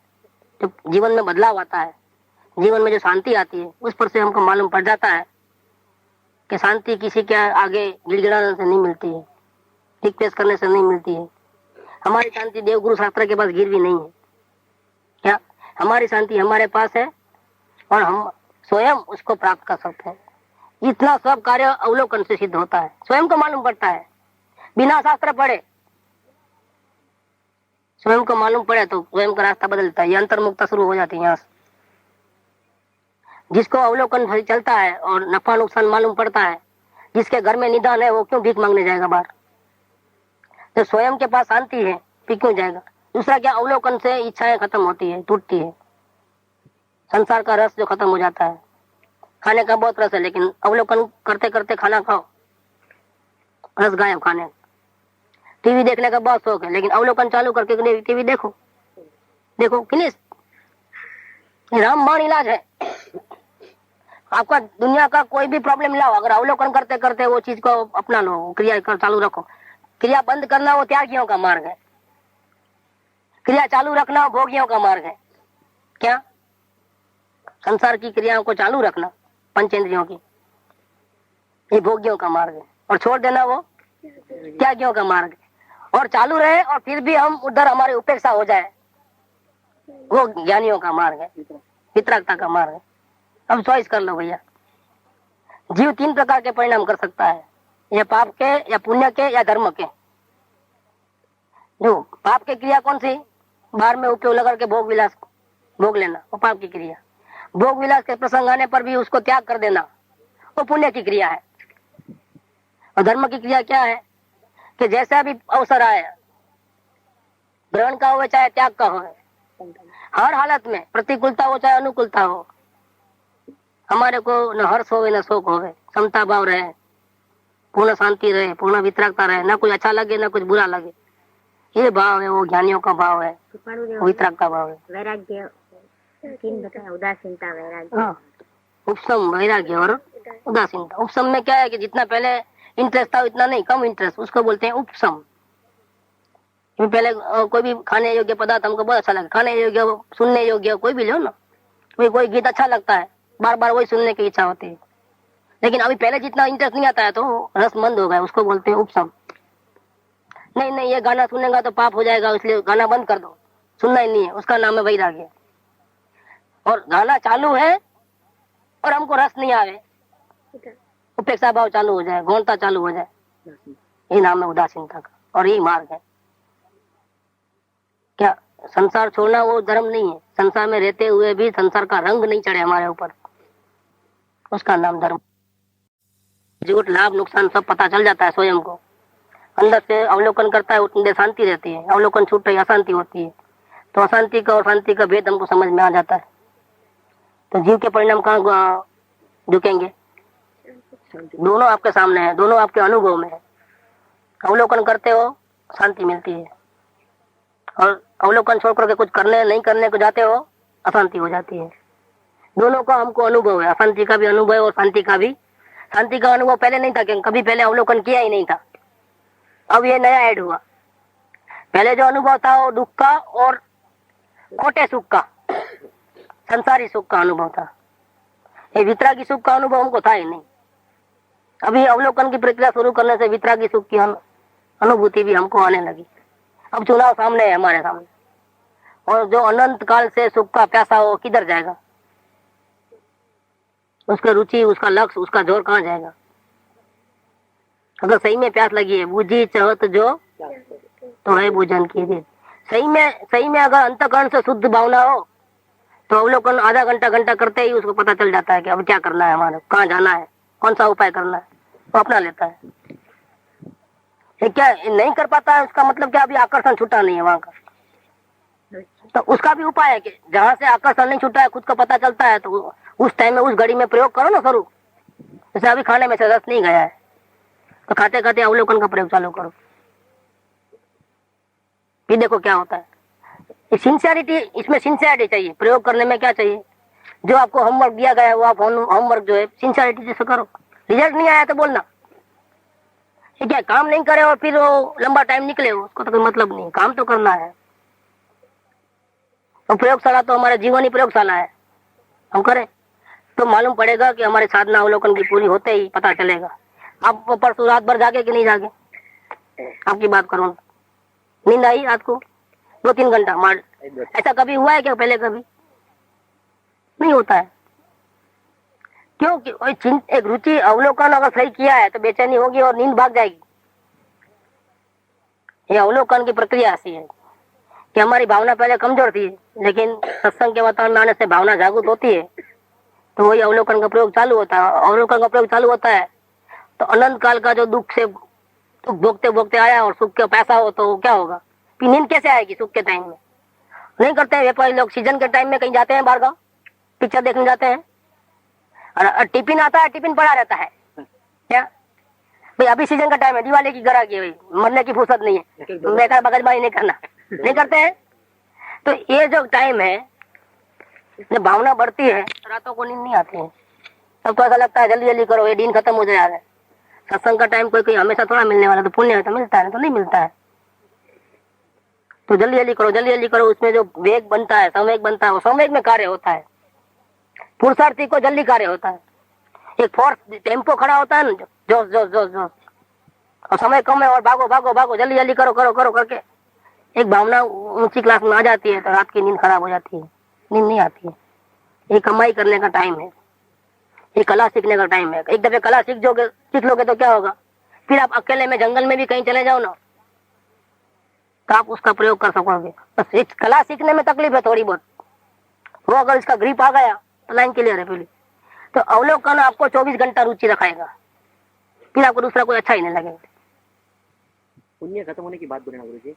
जो जीवन में बदलाव आता है, जीवन में जो शांति आती है, उस पर से हमको मालूम पड़ जाता है कि शांति किसी के आगे गिड़गिड़ाने से नहीं मिलती है, रिक्वेस्ट करने से नहीं मिलती है। हमारी शांति देवगुरु शास्त्र के पास गिरवी नहीं है। क्या हमारी शांति हमारे पास है और हम स्वयं उसको प्राप्त कर सकते हैं। इतना सब कार्य अवलोकन से सिद्ध होता है, स्वयं को मालूम पड़ता है, बिना शास्त्र पढ़े स्वयं को मालूम पड़े तो स्वयं का रास्ता बदलता है। ये अंतर्मुक्ता शुरू हो जाती है यहाँ से। जिसको अवलोकन से चलता है और नफा नुकसान मालूम पड़ता है, जिसके घर में निदान है, वो क्यों भीख मांगने जाएगा बाहर? तो स्वयं के पास शांति है फिर क्यों जाएगा? दूसरा क्या, अवलोकन से इच्छाएं खत्म होती है, टूटती है, संसार का रस जो खत्म हो जाता है। खाने का बहुत रस है, लेकिन अवलोकन करते करते खाना खाओ, रस गायब खाने। टीवी देखने का बहुत शौक है, लेकिन अवलोकन चालू करके टीवी देखो फिनिश। रामबाण इलाज है। आपका दुनिया का कोई भी प्रॉब्लम लाओ, अगर अवलोकन करते करते वो चीज को अपना लो, क्रिया कर चालू रखो। क्रिया बंद करना वो त्यागियों का मार्ग है, क्रिया चालू रखना भोगियों का मार्ग है। क्या संसार की क्रियाओं को चालू रखना, पंचेंद्रियों की, ये भोगियों का मार्ग है, और छोड़ देना वो त्यागियों का मार्ग है। और चालू रहे और फिर भी हम उधर हमारी उपेक्षा हो जाए, वो ज्ञानियों का मार्ग है, वितरागता का मार्ग है। अब चॉइस कर लो भैया। जीव 3 प्रकार के परिणाम कर सकता है, या पाप के, या पुण्य के, या धर्म के। जो पाप की क्रिया कौन सी? बाहर में उपयोग लगा के भोग विलास भोग लेना, वो पाप की क्रिया। भोग विलास के प्रसंग आने पर भी उसको त्याग कर देना, वो पुण्य की क्रिया है। और धर्म की क्रिया क्या है कि जैसा भी अवसर आए, ग्रहण का हो चाहे त्याग का हो, हर हालत में प्रतिकूलता हो चाहे अनुकूलता हो, हमारे को न हर्ष होवे न शोक होवे, समता भाव रहे, पूर्ण शांति रहे, पूर्ण वितरागता रहे, ना कुछ अच्छा लगे ना कुछ बुरा लगे। ये भाव है, वो ज्ञानियों का भाव है, वितराग का भाव है। वैराग्य 3 बताया, उदासीनता, वैराग्य। हाँ, उपशम, वैराग्य और उदासीनता। उपशम में क्या है कि जितना पहले इंटरेस्ट था उतना नहीं, कम इंटरेस्ट, उसको बोलते हैं उपशम। पहले कोई भी खाने योग्य पदार्थ हमको बहुत अच्छा लगा, खाने योग्य, सुनने योग्य कोई भी लो ना, कोई गीत अच्छा लगता है, बार बार वही सुनने की इच्छा होती है। लेकिन अभी पहले जितना इंटरेस्ट नहीं आता है तो रस मंद हो गया, उसको बोलते हैं उपशम। नहीं ये गाना सुनेगा तो पाप हो जाएगा, इसलिए गाना बंद कर दो, सुनना ही नहीं है, उसका नाम है वैराग्य। और गाना चालू है और हमको रस नहीं आवे, उपेक्षा भाव चालू हो जाए, गौणता चालू हो जाए, ये नाम है उदासीनता का, और यही मार्ग है। क्या संसार छोड़ना वो धर्म नहीं है, संसार में रहते हुए भी संसार का रंग नहीं चढ़े हमारे ऊपर, उसका नाम धर्म। झूठ लाभ नुकसान सब पता चल जाता है स्वयं को, अंदर से अवलोकन करता है, उसमें शांति रहती है। अवलोकन छूट रही अशांति होती है, तो अशांति का और शांति का भेद हमको समझ में आ जाता है। तो जीव के परिणाम कहाँ झुकेंगे? दोनों आपके सामने है, दोनों आपके अनुभव में है। अवलोकन करते हो शांति मिलती है, और अवलोकन छोड़ करके कुछ करने नहीं करने को जाते हो अशांति हो जाती है। दोनों का हमको अनुभव है, अशांति का भी अनुभव है और शांति का भी। शांति का अनुभव पहले नहीं था, क्योंकि कभी पहले अवलोकन किया ही नहीं था, अब ये नया ऐड हुआ। पहले जो अनुभव था वो दुख का और खोटे सुख का, संसारी सुख का अनुभव था। ये वितरागी सुख का अनुभव हमको था ही नहीं। अभी अवलोकन की प्रक्रिया शुरू करने से वितरागी सुख की अनुभूति भी हमको आने लगी। अब चुनाव सामने है हमारे सामने, और जो अनंत काल से सुख का प्यासा हो किधर जाएगा? उसका रुचि, उसका लक्ष्य, उसका जोर कहाँ जाएगा? अगर सही में प्यास लगी है, बुझी चाहत जो तो है बुझन की रीत। सही में अगर अंतःकरण से शुद्ध भावना हो तो अवलोकन आधा घंटा करते ही उसको पता चल जाता है कि अब क्या करना है, हमारे कहाँ जाना है, कौन सा उपाय करना है, वो अपना लेता है। ये क्या नहीं कर पाता है, उसका मतलब क्या अभी आकर्षण छूटा नहीं है वहां का, तो उसका भी उपाय है कि जहां से आकर्षण नहीं छूटा है, खुद को पता चलता है, तो उस टाइम में उस घड़ी में प्रयोग करो ना स्वरूप। जैसे अभी खाने में से रस नहीं गया है तो खाते खाते अवलोकन का प्रयोग चालू करो, फिर देखो क्या होता है। सिंसियरिटी, इसमें सिंसियरिटी चाहिए। प्रयोग करने में क्या चाहिए? जो आपको होमवर्क दिया गया है वो आप होमवर्क जो है सिंसियरिटी से करो। रिजल्ट नहीं आया तो बोलना, ये क्या काम नहीं करे और फिर वो लंबा टाइम निकले, उसको तो कोई मतलब नहीं, काम तो करना है। तो प्रयोगशाला तो हमारे जीवन ही प्रयोगशाला है, हम करें। तो मालूम पड़ेगा कि हमारे साधना अवलोकन की पूरी होते ही पता चलेगा। आप परसों रात भर जागे कि नहीं जागे? आपकी बात करूँ, नींद आई रात को 2-3 घंटा मार, ऐसा कभी हुआ है क्या पहले? कभी नहीं होता है। क्योंकि एक रुचि अवलोकन अगर सही किया है तो बेचैनी होगी और नींद भाग जाएगी। ये अवलोकन की प्रक्रिया ऐसी है कि हमारी भावना पहले कमजोर थी, लेकिन सत्संग के वातावरण में आने से भावना जागृत होती है, तो वही अवलोकन का प्रयोग चालू होता है। अवलोकन का प्रयोग चालू होता है तो अनंत काल का जो दुख से भोगते भोगते आया और सुख का पैसा हो तो क्या होगा? फिर नींद कैसे आएगी सुख के टाइम में? नहीं करते हैं व्यापारी लोग। सीजन के टाइम में कहीं जाते हैं बाहर गाँव, पिक्चर देखने जाते हैं, और टिफिन आता है, टिफिन पड़ा रहता है। क्या भाई अभी सीजन का टाइम है, दिवाली की ग्राहकी है, भाई मरने की फुर्सत नहीं है, बेकार बगलबाजी नहीं करना, नहीं करते हैं। तो ये जो टाइम है जब भावना बढ़ती है रातों को नींद नहीं आती है, सबको ऐसा लगता है जल्दी जल्दी करो, ये दिन खत्म हो जाए। सत्संग का टाइम कोई हमेशा थोड़ा मिलने वाला, तो पुण्य है तो मिलता है, तो नहीं मिलता है। तो जल्दी जल्दी करो, जल्दी जल्दी करो। उसमें जो वेग बनता है, संवेग बनता है, वो संवेग में कार्य होता है। पुरुषार्थी को जल्दी कार्य होता है। एक फोर्स टेम्पो खड़ा होता है ना, जोश जोश जोश जोश, और समय कम है और भागो भागो भागो, जल्दी जल्दी करो करो करो करके एक भावना ऊंची क्लास में आ जाती है तो रात की नींद खराब हो जाती है, नींद नहीं आती है। ये कमाई करने का टाइम है, ये कला सीखने का टाइम है। एक दफे कला सीख लोगे तो क्या होगा? फिर आप अकेले में जंगल में भी कहीं चले जाओ ना, तो आप उसका प्रयोग कर सकोगे। बस इस कला सीखने में तकलीफ है थोड़ी बहुत, वो अगर इसका ग्रिप आ गया तो लाइन क्लियर है। पहले तो अवलोकन आपको 24 घंटा रुचि रखाएगा, फिर आपको दूसरा कोई अच्छा ही नहीं लगेगा। पुण्य खत्म होने की बात बोले ना गुरु जी,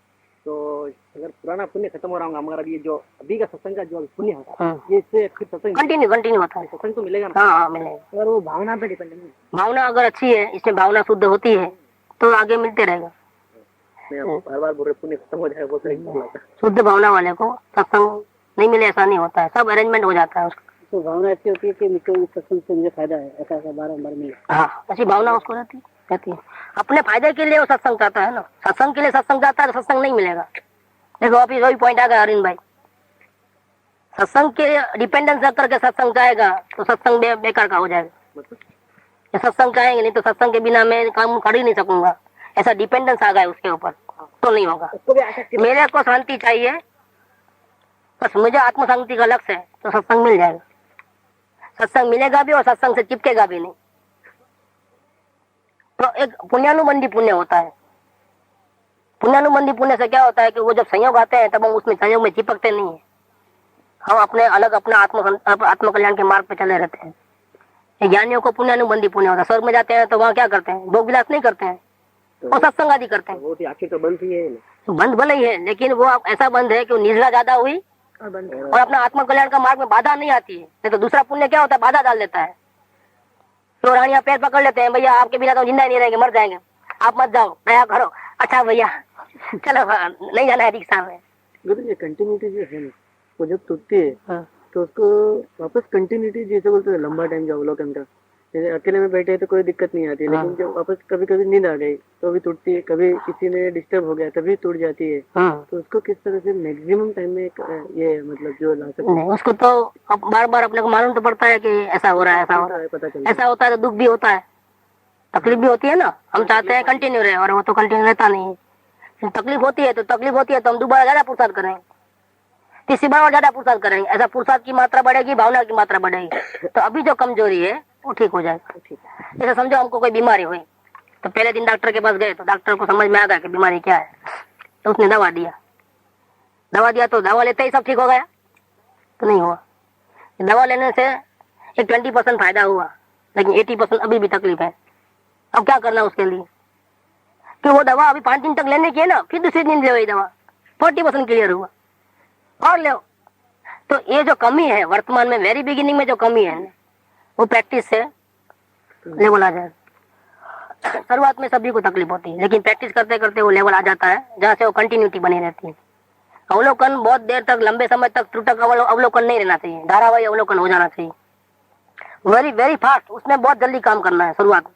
तो अगर पुराना पुण्य खत्म हो रहा होगा, मगर ये जो अभी का सत्संग का जो पुण्य होता है, ये इससे फिर सत्संग कंटिन्यू होता है। सत्संग तो मिलेगा ना? हाँ मिलेगा। अगर वो भावना पे डिपेंड है, भावना अगर अच्छी है, इसमें भावना शुद्ध होती है तो आगे मिलते रहेगा। मैं आपको हर बार बोल रहे पुण्य खत्म हो जाएगा, वो तो एक बार लगता है। शुद्ध भावना वाले को सत्संग नहीं मिले ऐसा नहीं होता है, सब अरेंजमेंट हो जाता है उसका। तो भावना ऐसी होती है कि मुझको इस सत्संग से मुझे फायदा है, ऐसा बार मिले। हाँ, ऐसी भावना उसको रहती है। अपने फायदे के लिए वो सत्संग चाहता है ना, सत्संग के लिए सत्संग चाहता है तो सत्संग नहीं मिलेगा। देखो अभी वही पॉइंट आ गया अरविंद भाई, सत्संग के डिपेंडेंस रख करके सत्संग चाहेगा तो सत्संग बेकार का हो जाएगा। सत्संग चाहेंगे नहीं तो सत्संग के बिना मैं काम कर ही नहीं सकूंगा, ऐसा डिपेंडेंस आ गया उसके ऊपर तो नहीं होगा। मेरे को शांति चाहिए, बस मुझे आत्म शांति का लक्ष्य है तो सत्संग मिल जाएगा। सत्संग मिलेगा भी और सत्संग से चिपकेगा भी नहीं। तो एक पुण्यानुबंधी पुण्य होता है। पुण्यानुबंधी पुण्य से क्या होता है कि वो जब संयोग आते हैं तब हम उसमें संयोग में चिपकते नहीं है, हम अपने अलग अपना आत्म कल्याण के मार्ग पे चले रहते हैं। ज्ञानियों को पुण्यानुबंधी पुण्य होता है। स्वर्ग में जाते हैं तो वहाँ क्या करते हैं? भोग विलास नहीं करते हैं, वो सत्संग आदि करते हैं। वो आखिर तो बंद ही है, बंद भले ही है, लेकिन वो ऐसा बंद है कि निद्रा ज्यादा हुई और अपना आत्म कल्याण का मार्ग में बाधा नहीं आती है। नहीं तो दूसरा पुण्य क्या होता है? बाधा डाल देता है। तो रानियां पैर पकड़ लेते हैं, भैया आपके बिना तो जिंदा ही नहीं रहेंगे, मर जाएंगे, आप मत जाओ, दया करो। अच्छा भैया चलो नहीं जाना है रिक्शा में। ये कंटिन्यूटी जो है वो जब टूटती है तो उसको वापस कंटिन्यूटी जैसे बोलते हैं लंबा टाइम जो अवलोकन का, जैसे अकेले में बैठे तो कोई दिक्कत नहीं आती है, लेकिन जब वापस कभी कभी नींद आ गई तो भी टूटती है, कभी किसी ने डिस्टर्ब हो गया तभी टूट जाती है। तो उसको किस तरह से मैक्सिमम टाइम में ये मतलब जो ला सकते हैं? उसको तो अब बार बार अपने को मालूम तो पड़ता है कि ऐसा हो रहा है, ऐसा हो रहा है, पता चलता है। ऐसा होता है तो दुख भी होता है, तकलीफ भी होती है ना। हम चाहते हैं कंटिन्यू रहे और वो तो कंटिन्यू रहता नहीं है। तकलीफ होती है तो हम दोबारा ज्यादा पुरुषार्थ करेंगे, तीसरी बार और ज्यादा पुरुषार्थ करेंगे। ऐसा पुरुषार्थ की मात्रा बढ़ेगी, भावना की मात्रा बढ़ेगी, तो अभी जो कमजोरी है वो ठीक हो जाएगा। जैसे समझो हमको कोई बीमारी हुई तो पहले दिन डॉक्टर के पास गए तो डॉक्टर को समझ में आ गया कि बीमारी क्या है, तो उसने दवा दिया तो दवा लेते ही सब ठीक हो गया तो नहीं हुआ। दवा लेने से एक 20% फायदा हुआ, लेकिन 80% अभी भी तकलीफ है। अब क्या करना उसके लिए कि वो दवा अभी 5 दिन तक लेने की है ना, फिर दूसरे दिन ले दवा, 40% क्लियर हुआ और ले। तो ये जो कमी है वर्तमान में, वेरी बिगिनिंग में जो कमी है वो प्रैक्टिस से लेवल आ जाएगा। शुरुआत में सभी को तकलीफ होती है, लेकिन प्रैक्टिस करते करते वो लेवल आ जाता है जहाँ से वो कंटिन्यूटी बनी रहती है। अवलोकन बहुत देर तक, लंबे समय तक त्रुटक अवलोकन नहीं रहना चाहिए, धारावाही अवलोकन हो जाना चाहिए। वेरी वेरी फास्ट, उसमें बहुत जल्दी काम करना है शुरुआत में।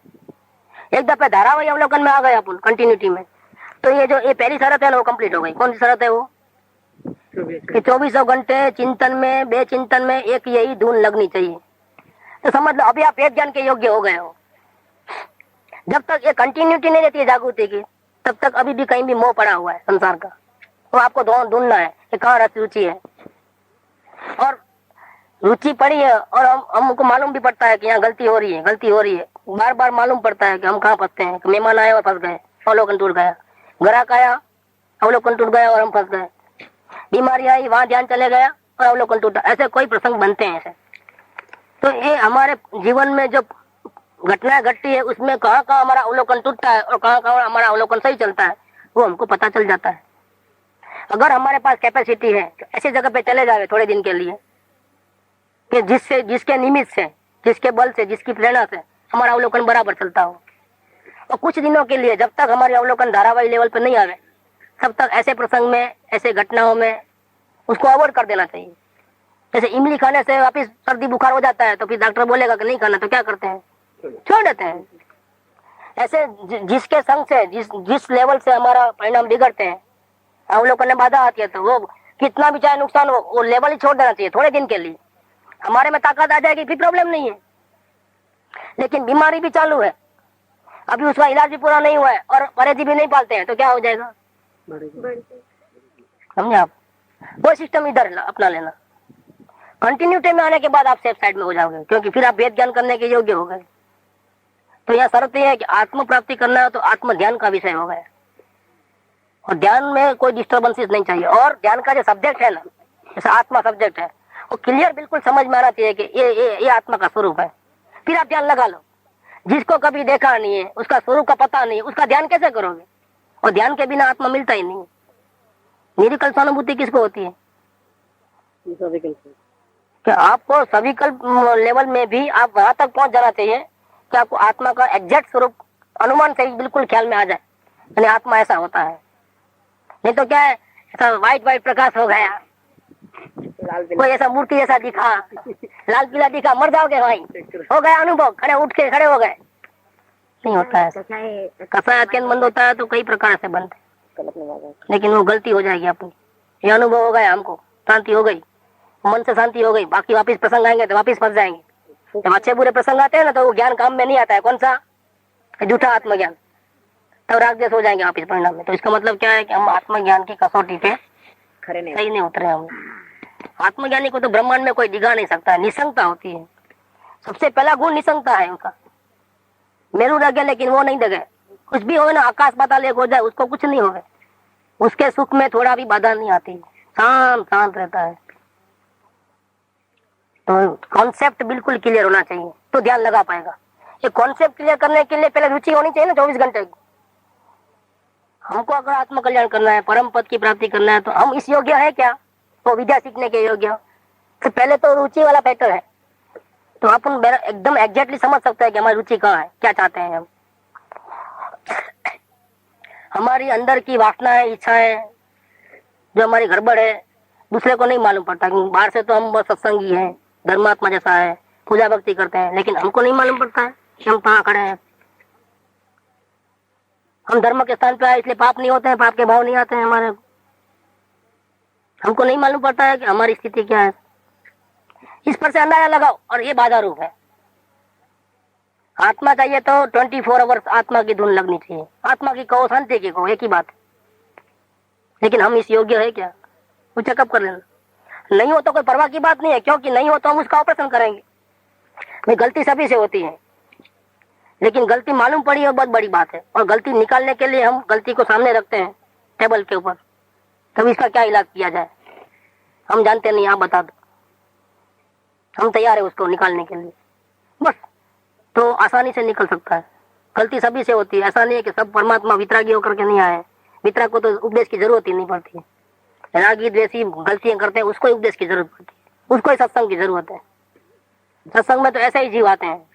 एक दफे धारावाही अवलोकन में आ गए अपन कंटिन्यूटी में, तो ये जो ये पहली शरत है ना वो कंप्लीट हो गई। कौन सी शरत है वो? कि 24 घंटे चिंतन में, बेचिंतन में एक यही धुन लगनी चाहिए। तो समझ लो अभी आप वेद ज्ञान के योग्य हो गए हो। जब तक ये कंटिन्यूटी नहीं रहती है जागृति की, तब तक अभी भी कहीं भी मोह पड़ा हुआ है संसार का। तो आपको ढूंढना है कि कहाँ रस रुचि है, और रुचि पड़ी है और हमको मालूम भी पड़ता है कि यहाँ गलती हो रही है। बार बार मालूम पड़ता है कि हम कहाँ फंसते हैं। मेहमान आए और फंस गए, अवलोकन टूट गया। ग्राहक आया, अवलोकन टूट गया और हम फंस गए। बीमारी आई, वहां ध्यान चले गया और अवलोकन टूटा। ऐसे कोई प्रसंग बनते हैं ऐसे। तो ये हमारे जीवन में जो घटनाएं घटती है उसमें कहाँ कहाँ हमारा अवलोकन टूटता है और कहाँ कहाँ हमारा अवलोकन सही चलता है, वो हमको पता चल जाता है। अगर हमारे पास कैपेसिटी है तो ऐसी जगह पे चले जाए थोड़े दिन के लिए कि जिसके निमित्त से, जिसके बल से, जिसकी प्रेरणा से हमारा अवलोकन बराबर चलता हो। और कुछ दिनों के लिए, जब तक हमारी अवलोकन धारावाही लेवल पे नहीं आवे, तब तक ऐसे प्रसंग में, ऐसे घटनाओं में उसको अवॉइड कर देना चाहिए। जैसे इमली खाने से वापिस सर्दी बुखार हो जाता है तो फिर डॉक्टर बोलेगा कि नहीं खाना, तो क्या करते हैं, छोड़ देते हैं। ऐसे जिसके संग से, जिस लेवल से हमारा परिणाम बिगड़ते हैं, अवलोकन में बाधा आती है, तो वो कितना भी चाहे नुकसान हो, वो लेवल ही छोड़ देना चाहिए थोड़े दिन के लिए। हमारे में ताकत आ जाएगी फिर प्रॉब्लम नहीं है। लेकिन बीमारी भी चालू है, अभी उसका इलाज भी पूरा नहीं हुआ है और परहेजी भी नहीं पालते हैं, तो क्या हो जाएगा, समझे आप। वो सिस्टम इधर अपना लेना। कंटिन्यूटी में आने के बाद आप सेफ साइड में हो जाओगे, क्योंकि फिर आप वेद ज्ञान करने के योग्य हो गए। तो यह शर्त यह है कि आत्म प्राप्ति करना है तो आत्म ध्यान का विषय हो गया, और ध्यान में कोई डिस्टर्बेंसेस नहीं चाहिए। और ध्यान का जो सब्जेक्ट है ना, जैसे आत्मा सब्जेक्ट है, वो क्लियर बिल्कुल समझ में आना चाहिए कि ये आत्मा का स्वरूप है। फिर आप ध्यान लगा लो। जिसको कभी देखा नहीं है, उसका स्वरूप का पता नहीं है, उसका ध्यान कैसे करोगे। और ध्यान के बिना आत्मा मिलता ही नहीं। निरिकल्प अनुभूति किसको होती है, कि आपको सविकल्प लेवल में भी आप वहां तक पहुंच जाना चाहिए कि आपको आत्मा का एग्जैक्ट स्वरूप अनुमान से ही बिल्कुल ख्याल में आ जाए, यानी आत्मा ऐसा होता है। नहीं तो क्या है, ऐसा व्हाइट प्रकाश हो गया, कोई ऐसा मूर्ति जैसा दिखा, लाल पीला दिखा, मर जाओगे भाई, हो गया अनुभव, उठ के खड़े हो गए। नहीं होता है। कसाय अत्यंत बंद होता है तो कई प्रकार से बनते, लेकिन वो गलती हो जाएगी अपनी। ये अनुभव हो गया, हमको शांति हो गई, मन से शांति हो गई, बाकी वापिस प्रसंग आएंगे तो वापिस फंस जाएंगे। जब अच्छे बुरे प्रसंग आते हैं ना, तो वो ज्ञान काम में नहीं आता है। कौन सा, झूठा आत्मज्ञान, तब राग देश हो जाएंगे वापिस परिणाम में। तो इसका मतलब क्या है कि हम आत्मज्ञान की कसौटी पे सही नहीं उतरे हम। आत्मज्ञानी को तो ब्रह्मांड में कोई दिखा नहीं सकता, निसंगता होती है। सबसे पहला गुण निसंगता है उनका। मेरू रह गया लेकिन वो नहीं दगे, कुछ भी हो ना, आकाश पाताल एक हो जाए, उसको कुछ नहीं होगा। उसके सुख में थोड़ा भी बाधा नहीं आती, शांत रहता है। तो कॉन्सेप्ट बिल्कुल क्लियर होना चाहिए तो ध्यान लगा पाएगा। ये कॉन्सेप्ट क्लियर करने के लिए पहले रुचि होनी चाहिए ना 24 घंटे की। हमको अगर आत्म कल्याण करना है, परम पद की प्राप्ति करना है, तो हम इस योग्य है क्या, तो विद्या सीखने के योग्य। तो पहले तो रुचि वाला फैक्टर है, तो अपन एकदम एग्जैक्टली समझ सकते हैं कि हमारी रुचि कहाँ है, क्या चाहते हैं हम। हमारी अंदर की वासनाएं, इच्छाएं जो हमारी गड़बड़ है, दूसरे को नहीं मालूम पड़ता। बाहर से तो हम बस सत्संगी हैं, धर्मात्मा जैसा है, पूजा भक्ति करते हैं, लेकिन हमको नहीं मालूम पड़ता है कि हम कहाँ खड़े हैं। हम धर्म के स्थान पे आए इसलिए पाप नहीं होते हैं, पाप के भाव नहीं आते हैं हमारे। हमको नहीं मालूम पड़ता है कि हमारी स्थिति क्या है। इस पर से अंदाजा लगाओ, और ये बाधा रूप है। आत्मा चाहिए तो 24 आवर्स आत्मा की धुन लगनी चाहिए। आत्मा की कहो, शांति की कहो, एक ही बात। लेकिन हम इस योग्य है क्या, वो चेकअप कर लेना। नहीं हो तो कोई परवाह की बात नहीं है, क्योंकि नहीं हो तो हम उसका ऑपरेशन करेंगे। भाई गलती सभी से होती है, लेकिन गलती मालूम पड़ी है बहुत बड़ी बात है। और गलती निकालने के लिए हम गलती को सामने रखते हैं टेबल के ऊपर, तब इसका क्या इलाज किया जाए हम जानते नहीं, आप बता दो। हम तैयार है उसको निकालने के लिए, बस। तो आसानी से निकल सकता है। गलती सभी से होती है, ऐसा नहीं है कि सब परमात्मा वितरागी होकर के नहीं आए। वितराग को तो उपदेश की जरूरत ही नहीं पड़ती है। रागी द्वेषी गलतियां करते हैं, उसको उपदेश की जरूरत पड़ती है, उसको ही सत्संग की जरूरत है। सत्संग में तो ऐसे ही जीव आते हैं,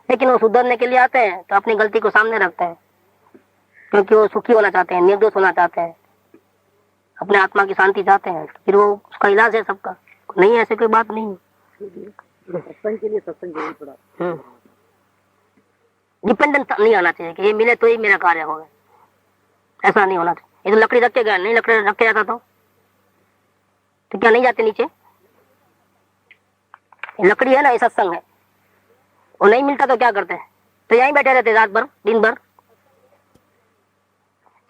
लेकिन वो सुधरने के लिए आते हैं तो अपनी गलती को सामने रखते हैं, क्योंकि वो सुखी होना चाहते हैं, निर्दोष होना चाहते हैं, अपने आत्मा की शांति चाहते हैं। फिर वो उसका इलाज है सबका, नहीं ऐसे कोई बात नहीं। सत्संग के लिए सत्संग जरूर पड़ा। डिपेंडेंस नहीं आना चाहिए कि ये मिले तो ही मेरा कार्य होगा, ऐसा नहीं होना चाहिए। ये तो लकड़ी रख के गया, नहीं लकड़ी रख के जाता तो क्या नहीं जाते नीचे। लकड़ी है ना, ये सत्संग है, और नहीं मिलता तो क्या करते हैं? तो यहीं बैठे रहते रात भर दिन भर।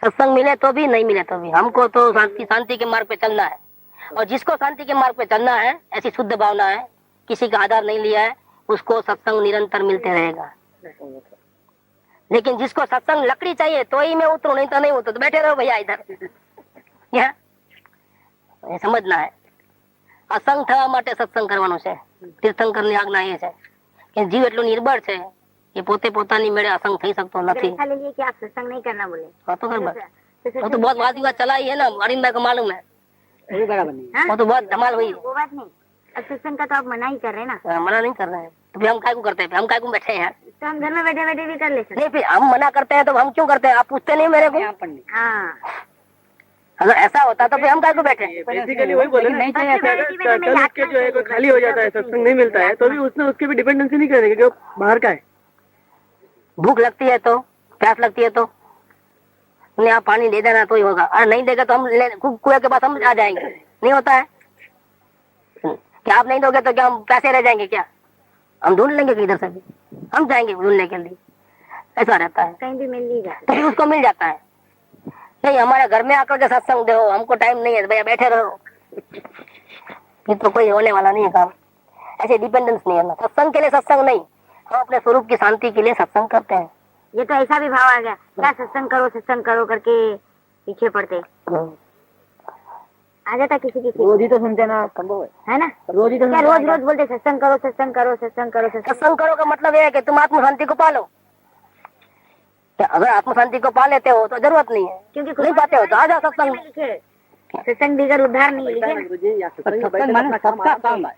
सत्संग मिले तो भी नहीं मिले तो भी हमको तो शांति के मार्ग पे चलना है। और जिसको शांति के मार्ग पे चलना है, ऐसी शुद्ध भावना है, किसी का आधार नहीं लिया है, उसको सत्संग निरंतर मिलते रहेगा। लेकिन जिसको सत्संग लकड़ी चाहिए तो ही मैं उतरू, नहीं तो नहीं उतरू, तो बैठे रहो भैया इधर। ये समझना है। असंग થવા માટે સત્સંગ કરવાનો છે। તીર્થંકરની આજ્ઞા એ છે કે જીવ એટલો નિર્બળ છે કે પોતે પોતાની મેળે असंग થઈ શકતો નથી। ऐसा ले लिए कि आप सत्संग नहीं करना बोले। तो वो तो बहुत वाद विवाद चला ही है ना, अरिंदा को मालूम है। ये बराबर नहीं। हाँ? वो तो बहुत धमाल हुई है। वो बात नहीं, अब सत्संग का तो आप मना ही कर रहे हैं ना। मना नहीं कर रहे हैं तो फिर हम काय को करते हैं? हम काय को बैठे हैं? तो हम घर में बैठे बैठे भी कर ले सकते। नहीं, फिर हम मना करते हैं तो हम क्यों करते हैं? आप पूछते नहीं मेरे को? हाँ, अगर ऐसा होता तो फिर हम काय को बैठे? बेसिकली वही बोले नहीं चाहिए। कल उसके जो है कोई खाली हो जाता है, सत्संग नहीं मिलता है, तो भी उसने उसके भी डिपेंडेंसी नहीं करनी क्योंकि वो बाहर का है। भूख लगती है तो, प्यास लगती है तो उन्हें आप पानी दे देना तो ही होगा, और नहीं देगा तो हम कुएं के पास हम आ जाएंगे। नहीं होता है कि आप नहीं दोगे तो क्या हम पैसे रह जाएंगे? क्या हम ढूंढ लेंगे कि इधर से भी हम जाएंगे ढूंढने के लिए? ऐसा रहता है। कहीं भी मिल नहीं जाता। तो फिर उसको मिल जाता है। नहीं, हमारे घर में आकर के सत्संग दो, हमको टाइम नहीं है भैया बैठे रहो, फिर तो कोई होने वाला नहीं है काम। ऐसे डिपेंडेंस नहीं है। सत्संग के लिए सत्संग नहीं, हम अपने स्वरूप की शांति के लिए सत्संग करते हैं। ये तो ऐसा भी भाव आ गया, क्या सत्संग करो करके पीछे पड़ते आ जाता किसी किसी। रोज ही तो सुनते ना, संभव है ना? रोज ही तो क्या रोज रोज बोलते सत्संग करो सत्संग करो सत्संग करो सत्संग। सत्संग करो का मतलब ये है कि तुम आत्म शांति को पालो। अगर आत्म शांति को पा लेते हो तो जरूरत नहीं है, क्योंकि नहीं पाते हो तो आ जाओ सत्संग में। सत्संग बिगड़ उद्धार नहीं लिखे।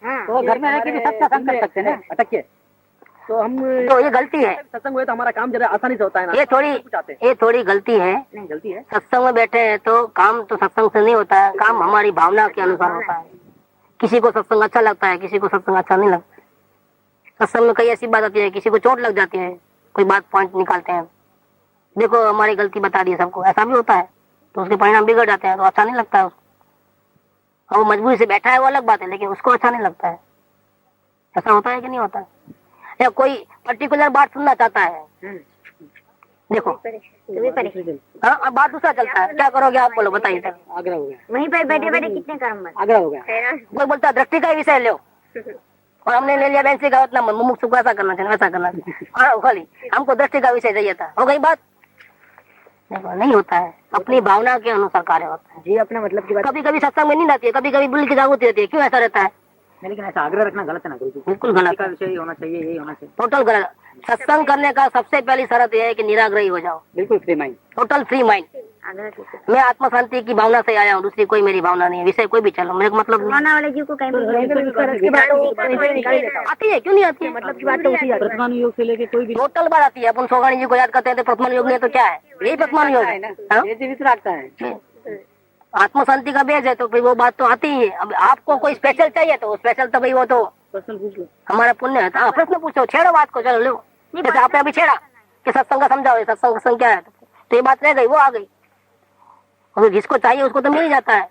हाँ, तो घर में है कि सबका संग कर सकते हैं ना, अटकिए तो हम तो ये गलती है। सत्संग हुए तो हमारा काम जरा आसानी से होता है ना। ये थोड़ी गलती है। नहीं गलती है। सत्संग में बैठे हैं तो काम तो सत्संग से नहीं होता है, काम हमारी भावना के अनुसार होता है। किसी को सत्संग अच्छा लगता है, किसी को सत्संग अच्छा नहीं लगता। सत्संग में कई ऐसी बात आती है, किसी को चोट लग जाती है, कोई बात पॉइंट निकालते हैं, देखो हमारी गलती बता दी सबको, ऐसा भी होता है, तो उसके परिणाम बिगड़ जाते हैं, तो अच्छा नहीं लगता है उसको। और वो मजबूरी से बैठा है वो अलग बात है, लेकिन उसको अच्छा नहीं लगता है। ऐसा होता है कि नहीं होता है? या कोई पर्टिकुलर बात सुनना चाहता है, देखो हाँ, अब बात दूसरा चलता है, क्या करोगे आप बोलो, बताइए। आगरा हो गया, वहीं पर बैठे बैठे कितने कर्म बन। आगरा हो गया। कोई बोलता है दृष्टि का विषय लो, और हमने ले लिया बेंसी का उतना मुमुक्षु को ऐसा करना चाहिए वैसा करना चाहिए, और खाली हमको दृष्टि का विषय चाहिए था, हो गई बात। देखो नहीं होता है, अपनी भावना के अनुसार कार्य होता है। जी अपना मतलब की बात। कभी कभी सत्संग में नींद आती है, कभी कभी बुल्ली की जागृति रहती है, क्यों ऐसा रहता है? लेकिन ऐसा आग्रह रखना गलत है ना गुरु जी। बिल्कुल गलत का विषय होना चाहिए, यही होना चाहिए। टोटल गलत। सत्संग करने का सबसे पहली शर्त यह है कि निराग्रही हो जाओ, बिल्कुल free mind, total free mind. मैं आत्म शांति की भावना से आया हूँ, दूसरी कोई मेरी भावना नहीं है, विषय कोई भी चलो, मेरे को मतलब नहीं। भावना वाले जीव को कहीं आती है, क्यों नहीं आती है? मतलब की बात तो उसी आती है। प्रथमान योग से लेके कोई भी टोटल बात आती है। अपन सोगानी जी को याद करते हैं तो प्रथमान योग में तो क्या है, यही प्रथमान योग है हाँ? रखता है। आत्म शांति का बेस है, तो फिर वो बात तो आती ही है। अब आपको कोई स्पेशल चाहिए तो स्पेशल तो भाई वो तो प्रश्न पूछ लो, हमारा पुण्य है। हाँ, प्रश्न पूछो, छेड़ो बात को, चलो लो। जैसे आपने अभी छेड़ा कि सत्संग का समझाओ, सत्संग क्या है, तो ये बात रह गई, वो आ गई। और जिसको चाहिए उसको तो मिल ही जाता है।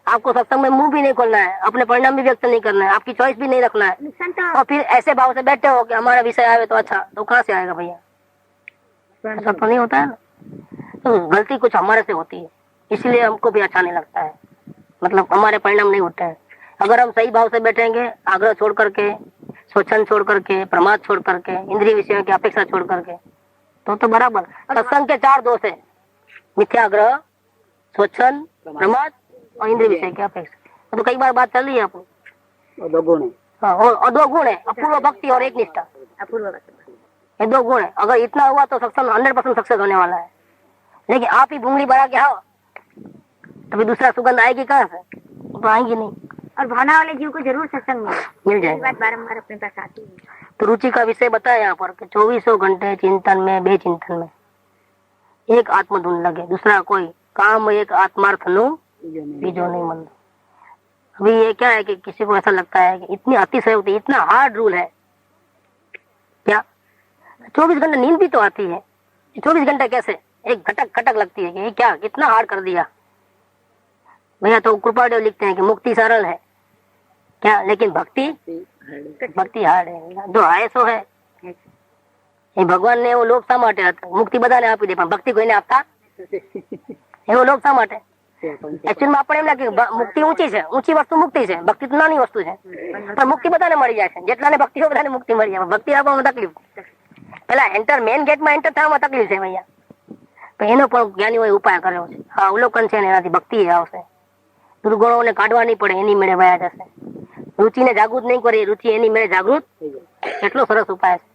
आपको सत्संग में मुंह भी नहीं खोलना है, अपने परिणाम भी व्यक्त नहीं करना है, आपकी चॉइस भी नहीं रखना है, और फिर ऐसे भाव से बैठे हो कि हमारा विषय आवे तो अच्छा, तो कहाँ से आएगा भैया? ऐसा तो नहीं होता है ना। तो गलती कुछ हमारे से होती है, इसलिए हमको भी अच्छा नहीं लगता है, मतलब हमारे परिणाम नहीं होते हैं। अगर हम सही भाव से बैठेंगे, आग्रह छोड़ करके, स्वच्छंद छोड़ करके, प्रमाद छोड़ करके, इंद्रिय विषयों की अपेक्षा छोड़ करके, तो बराबर। सत्संग के 4 दोष है, मिथ्याग्रह, स्वच्छंद, प्रमाद और इंद्रिय विषय की अपेक्षा। तो कई बार बात चल रही है आपको। और 2 गुण है। हाँ, और 2 गुण है, अपूर्व भक्ति और एक निष्ठा, ये 2 गुण है। अगर इतना हुआ तो सत्संग 100% सक्सेस होने वाला है। लेकिन आप ही भूंगली बढ़ा के आओ तो फिर दूसरा सुगंध आएगी कहाँ से? तो आएगी नहीं। और भावना वाले जीव को जरूर सत्संग मिल जाएगा। बात बारम्बार अपने पास आती है। तो रुचि का विषय बताया यहाँ पर कि 2400 घंटे चिंतन में, बेचिंतन में एक आत्म धुन लगे, दूसरा कोई काम एक आत्मार्थ नो बीजो नहीं मन। अभी ये क्या है कि किसी को ऐसा लगता है कि इतनी अतिशयोक्ति, इतना हार्ड रूल है क्या? 24 घंटे नींद भी तो आती है, 24 घंटे कैसे? एक घटक खटक लगती है कि ये क्या, कितना हार्ड कर दिया भैया। तो कृपादेव लिखते हैं कि मुक्ति सरल है क्या, लेकिन भक्ति हार्ड है। जो है सो है, એ ભગવાનને એવો લોભ શા માટે હતો? મુક્તિ બધાને આપી દે પણ ભક્તિ કોઈને આપતા એવો લોભ શા માટે? એકચ્યુઅલમાં આપણે એમ લાગે મુક્તિ ઊંચી છે, ઊંચી વસ્તુ મુક્તિ છે, ભક્તિ તો નાની વસ્તુ છે, પણ મુક્તિ બધાને મળી જાય છે. જેટલાને ભક્તિ હોય બધાને મુક્તિ મળી જાય. ભક્તિ આપવામાં તકલીફ, પેલા મેઇન ગેટમાં એન્ટર થવામાં તકલીફ છે ભૈયા. એનો પણ જ્ઞાનીઓએ ઉપાય કર્યો છે. હા, અવલોકન છે ને એનાથી ભક્તિ આવશે. દુર્ગુણોને કાઢવા નહીં પડે, એની મેળે વયા જશે. રુચિને જાગૃત નહીં કરે, રુચિ એની મેળે જાગૃત. કેટલો સરસ ઉપાય છે.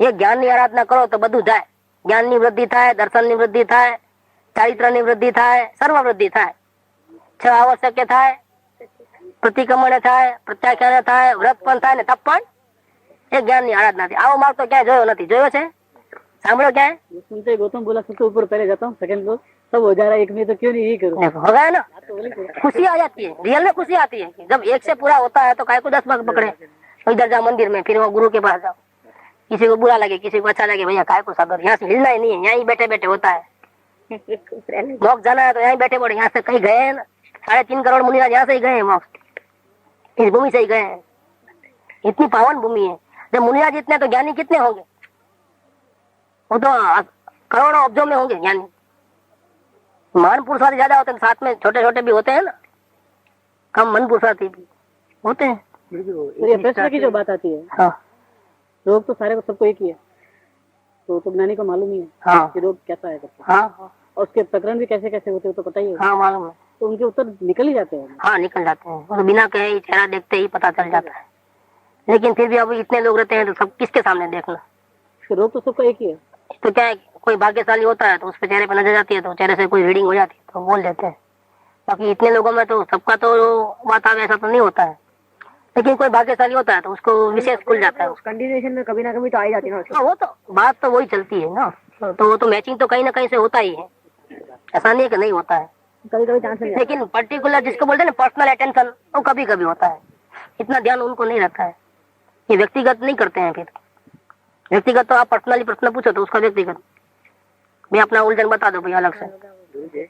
એ જ્ઞાનની આરાધના કરો તો બધું થાય. જ્ઞાનની વૃદ્ધિ થાય, દર્શનની વૃદ્ધિ થાય, ચારિત્રની વૃદ્ધિ થાય, સર્વ વૃદ્ધિ થાય. 6 આવશ્યક થાય, પ્રતિક્રમણ થાય, પ્રત્યાખ્યાન થાય, વ્રત પણ થાય ને તપ પણ એ જ્ઞાનની આરાધના થી. આવો માર્ગ તો ક્યાંય જોયો નથી. જોયો છે? સાંભળો ક્યાંय? सुनते गौतम बोला सबसे ऊपर पहले जाता हूँ, सेकंड को सब हो जा रहा है, एक में तो क्यों नहीं यही करूँ? हो गया ना, खुशी आ जाती है, रियल में खुशी आती है. जब एक से पूरा होता है तो काय को 10 भाग पकड़े. इधर जाओ मंदिर में, फिर वो गुरु के पास जाओ. किसी को बुरा लगे, किसी को अच्छा लगे, भैया काय को सागर, यहाँ से हिलना ही नहीं है, यहाँ ही बैठे बैठे होता है. मोक्ष जाना है तो यहाँ बैठे बैठे, यहाँ से कहीं गए ना. 3.5 करोड़ मुनिराज यहाँ से ही गए मोक्ष, इस भूमि से ही गए. इतनी पावन भूमि है. जब मुनिराज इतने तो ज्ञानी कितने होंगे? वो तो करोड़ों अब्जों में होंगे ज्ञानी. महान पुरुषार्थी ज्यादा होते हैं, साथ में छोटे छोटे भी होते हैं ना, कम मन पुरुषार्थी भी होते हैं. तो ये प्रश्न की जो बात आती है, हाँ रोग तो सारे को सबको एक ही है, तो ज्ञानी को मालूम ही है हाँ कि रोग कैसा है करके. हाँ और उसके प्रकरण भी कैसे कैसे होते हैं तो पता ही है. हाँ मालूम है. तो उनके उत्तर निकल ही जाते हैं. हाँ निकल जाते हैं, और बिना कहे ही चेहरा देखते ही पता चल जाता है. लेकिन फिर भी अब इतने लोग रहते हैं तो सब किसके सामने देखना. रोग तो सबका एक ही है. तो क्या है, कोई भाग्यशाली होता है तो उस पे चेहरे पे नजर जाती है, तो चेहरे से कोई रीडिंग हो जाती है तो बोल देते हैं. बाकी इतने लोगों में तो सबका तो बात आवे ऐसा तो नहीं होता है. लेकिन कोई भाग्यशाली होता है तो उसको विशेष खुल जाता है. कंटिन्यूएशन में कभी ना कभी तो आ ही जाती है ना. वो तो बात तो वही चलती है ना. तो वो तो मैचिंग तो कहीं ना कहीं से होता ही है, ऐसा नहीं है कि नहीं होता है. कभी कभी चांस नहीं. लेकिन पर्टिकुलर जिसको बोलते हैं ना पर्सनल अटेंशन, वो कभी कभी होता है. इतना ध्यान उनको नहीं रहता है. ये व्यक्तिगत नहीं करते हैं. फिर व्यक्तिगत तो आप पर्सनली प्रश्न पूछो तो उसका व्यक्तिगत, मैं अपना उलझन बता दो भैया अलग से.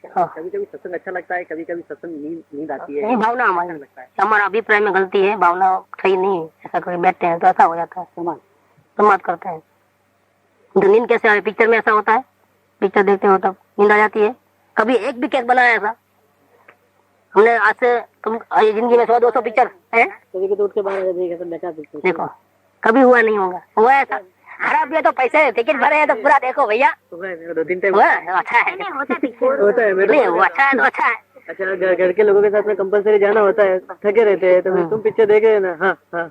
हाँ. कभी कभी सत्संग अच्छा लगता है, कभी कभी सत्संग नींद आती है. नहीं, भावना हमारी लगता है, हमारा अभिप्राय में गलती है, भावना सही नहीं है. ऐसा कभी बैठते हैं तो ऐसा हो जाता है, समाज करते हैं. तो नींद कैसे आए? पिक्चर में ऐसा होता है, पिक्चर देखते हो तब नींद आ जाती है. कभी एक भी केस बनाया ऐसा हमने? आज से तुम जिंदगी में 100-200 पिक्चर है, कभी कभी उठ के बाहर देखा सब बेकार दिखता है. देखो कभी हुआ नहीं होगा. हुआ ऐसा? खराब भी है तो पैसे टिकट भरे हैं तो पूरा देखो भैया. हुआ है, 2-3 टाइम हुआ अच्छा है, होता है मेरे नहीं हुआ अच्छा है तो अच्छा है. अच्छा, घर के लोगों के साथ में कंपलसरी जाना होता है, थके रहते हैं तो फिर तुम पिक्चर देख रहे हैं ना. हाँ हाँ.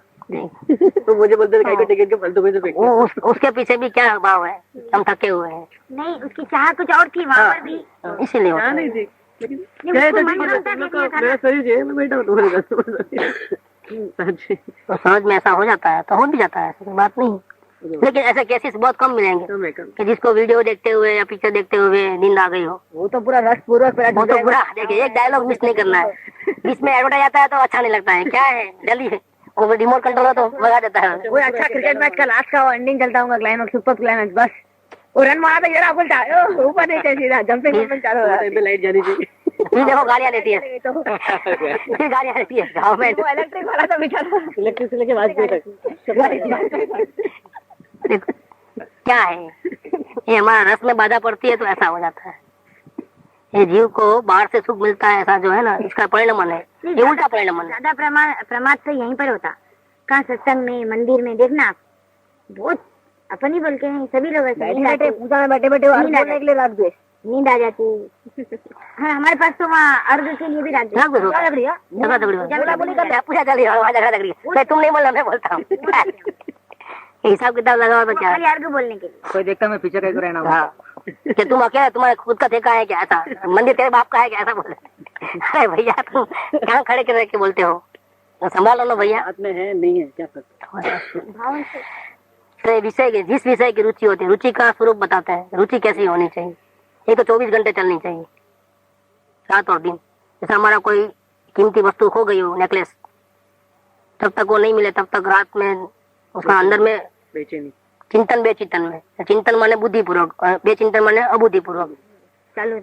तो मुझे बोलते थे टिकट के फालतू पैसे फेंक. उसके पीछे भी क्या भाव है, हम थके हुए हैं. नहीं, उसकी चाह कुछ और थी वहाँ पर भी. इसीलिए होता है. नहीं थी, लेकिन क्या है तो मेरा शरीर है, मैं बैठा हूँ तुम्हारे साथ. तो समझ में ऐसा हो जाता है तो हो भी जाता है, ऐसी कोई बात नहीं. लेकिन ऐसे केसेस बहुत कम मिलेंगे कि जिसको वीडियो देखते हुए या पिक्चर देखते हुए नींद आ गई हो. वो तो पूरा रस पूर्वक. वो तो पूरा देखिए, एक डायलॉग मिस नहीं करना है. बीच में एडवर्टाइज आता है तो अच्छा नहीं लगता है. क्या है जल्दी वो रिमोट कंट्रोल हो तो भगा देता है. कोई अच्छा क्रिकेट मैच का लास्ट का एंडिंग चलता होगा, क्लाइमैक्स, सुपर क्लाइमैक्स, बस वो रन मारा तो जरा बोलता है ऊपर नहीं चाहिए, सीधा जंपिंग मूवमेंट चालू हो रहा है. लाइट जानी चाहिए. फिर देखो गालियाँ देती है, फिर गालियाँ देती है गवर्नमेंट. वो इलेक्ट्रिक वाला तो बेचारा इलेक्ट्रिक से लेके वाजपेयी तक. देखो क्या है, ये हमारा रस में बाधा पड़ती है तो ऐसा हो जाता है. ये जीव को बाहर से सुख मिलता है ऐसा जो है ना, इसका परिणाम है, ये उल्टा परिणाम है. ज्यादा प्रमाद तो यहीं पर होता. कहाँ सत्संग में, मंदिर में देखना बहुत अपन ही बोल के हैं सभी लोग ऐसे पूजा में बैठे बैठे बोलने के लिए रात द्वेष नींद आ जाती. हाँ, हमारे पास तो वहाँ अर्घ के लिए भी रात झगड़ा पूछा चल रही है. तुम नहीं बोलना, मैं बोलता हूँ. हिसाब किताब लगाओ तो क्या है, अर्घ बोलने के लिए. कोई देखता मैं पीछे कहीं रहना. हाँ, कि तुम अकेला, तुम्हारा खुद का ठेका है क्या? ऐसा मंदिर तेरे बाप का है क्या? ऐसा बोले. अरे भैया तुम कहाँ खड़े कर के बोलते हो, तो संभालो लो भैया. हाथ में है नहीं है क्या सकते. तो विषय के, जिस विषय की रुचि होती है, रुचि का स्वरूप बताते हैं. रुचि कैसी होनी चाहिए? ये तो 24 घंटे चलनी चाहिए, रात और दिन. जैसे हमारा कोई कीमती वस्तु खो गई हो, नेकलेस, तब तक वो नहीं मिले तब तक रात में उसका अंदर में बेचैनी. चिंतन बेचिंतन में, चिंतन माने बुद्धिपूर्वक, बेचिंतन माने अबुद्धिपूर्वक चालू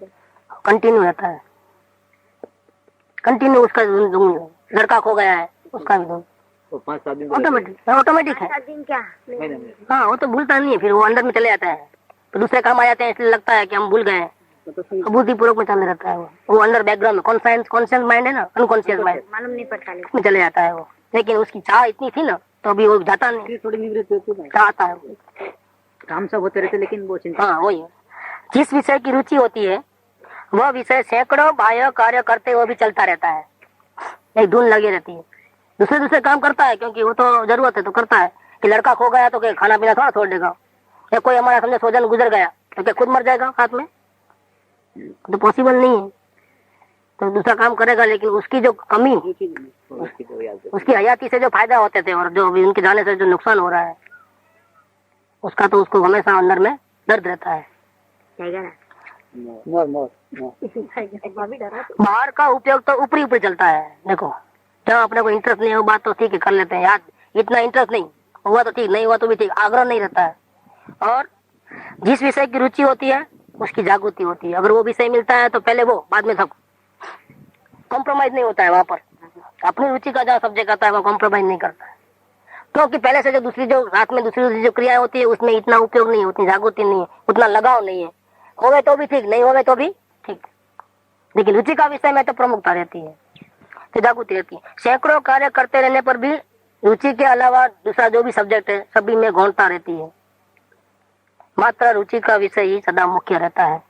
कंटिन्यू रहता है. कंटिन्यू उसका लड़का खो गया है उसका भी 5-7 दिन ऑटोमेटिक है। 7 दिन क्या? हाँ, वो तो भूलता नहीं है, फिर वो अंदर में चले जाता है, तो दूसरे काम आ जाते हैं, इसलिए लगता है कि हम भूल गए हैं, बुद्धिपूर्वक में चलने रहता है वो अंदर बैकग्राउंड में कॉन्शियस माइंड है ना, अनकॉन्शियस माइंड मालूम नहीं पड़ता लेकिन में चले जाता है वो। लेकिन उसकी चाह इतनी थी ना, तो अभी वो जाता नहीं, थोड़ी निवृत्ति होती है, चाहता है वो। काम सब होते रहते लेकिन वो चिंता। हाँ, वही है। जिस विषय की रुचि होती है वह विषय सैकड़ों बाह्य कार्य करते हुए भी चलता रहता है, एक धुन लगी रहती है, दूसरे काम करता है, क्योंकि वो तो जरूरत है तो करता है। कि लड़का खो गया तो क्या खाना पीना थोड़ा छोड़ देगा, या कोई हमारा समझे स्वजन गुजर गया तो क्या खुद मर जाएगा साथ में, तो पॉसिबल नहीं है, तो दूसरा काम करेगा। लेकिन उसकी जो कमी, उसकी हयाती से जो फायदा होते थे और जो अभी उनके जाने से जो नुकसान हो रहा है, उसका तो उसको हमेशा अंदर में दर्द रहता है। जाएगा ना। बाहर का उपयोग तो ऊपरी चलता है। देखो, जहाँ अपने को इंटरेस्ट नहीं है वो बात तो ठीक है, कर लेते हैं यार, इतना इंटरेस्ट नहीं हुआ तो ठीक, नहीं हुआ तो भी ठीक, आग्रह नहीं रहता है। और जिस विषय की रुचि होती है उसकी जागृति होती है। अगर वो विषय मिलता है तो पहले वो, बाद में सब, कॉम्प्रोमाइज नहीं होता है वहां पर। अपनी रुचि का जहाँ सब्जेक्ट आता है वहाँ कॉम्प्रोमाइज नहीं करता है, क्योंकि पहले से जो हाथ में दूसरी जो क्रियाएं होती है उसमें इतना उपयोग नहीं होती, जागृति नहीं है, उतना लगाव नहीं है। होवे तो भी ठीक, नहीं होवे तो भी ठीक, लेकिन रुचि का विषय में तो प्रमुखता रहती है, तो जागृति रहती है। सैकड़ों कार्य करते रहने पर भी रुचि के अलावा दूसरा जो भी सब्जेक्ट है सभी में गौणता रहती है, मात्र रुचि का विषय ही सदा मुख्य रहता है।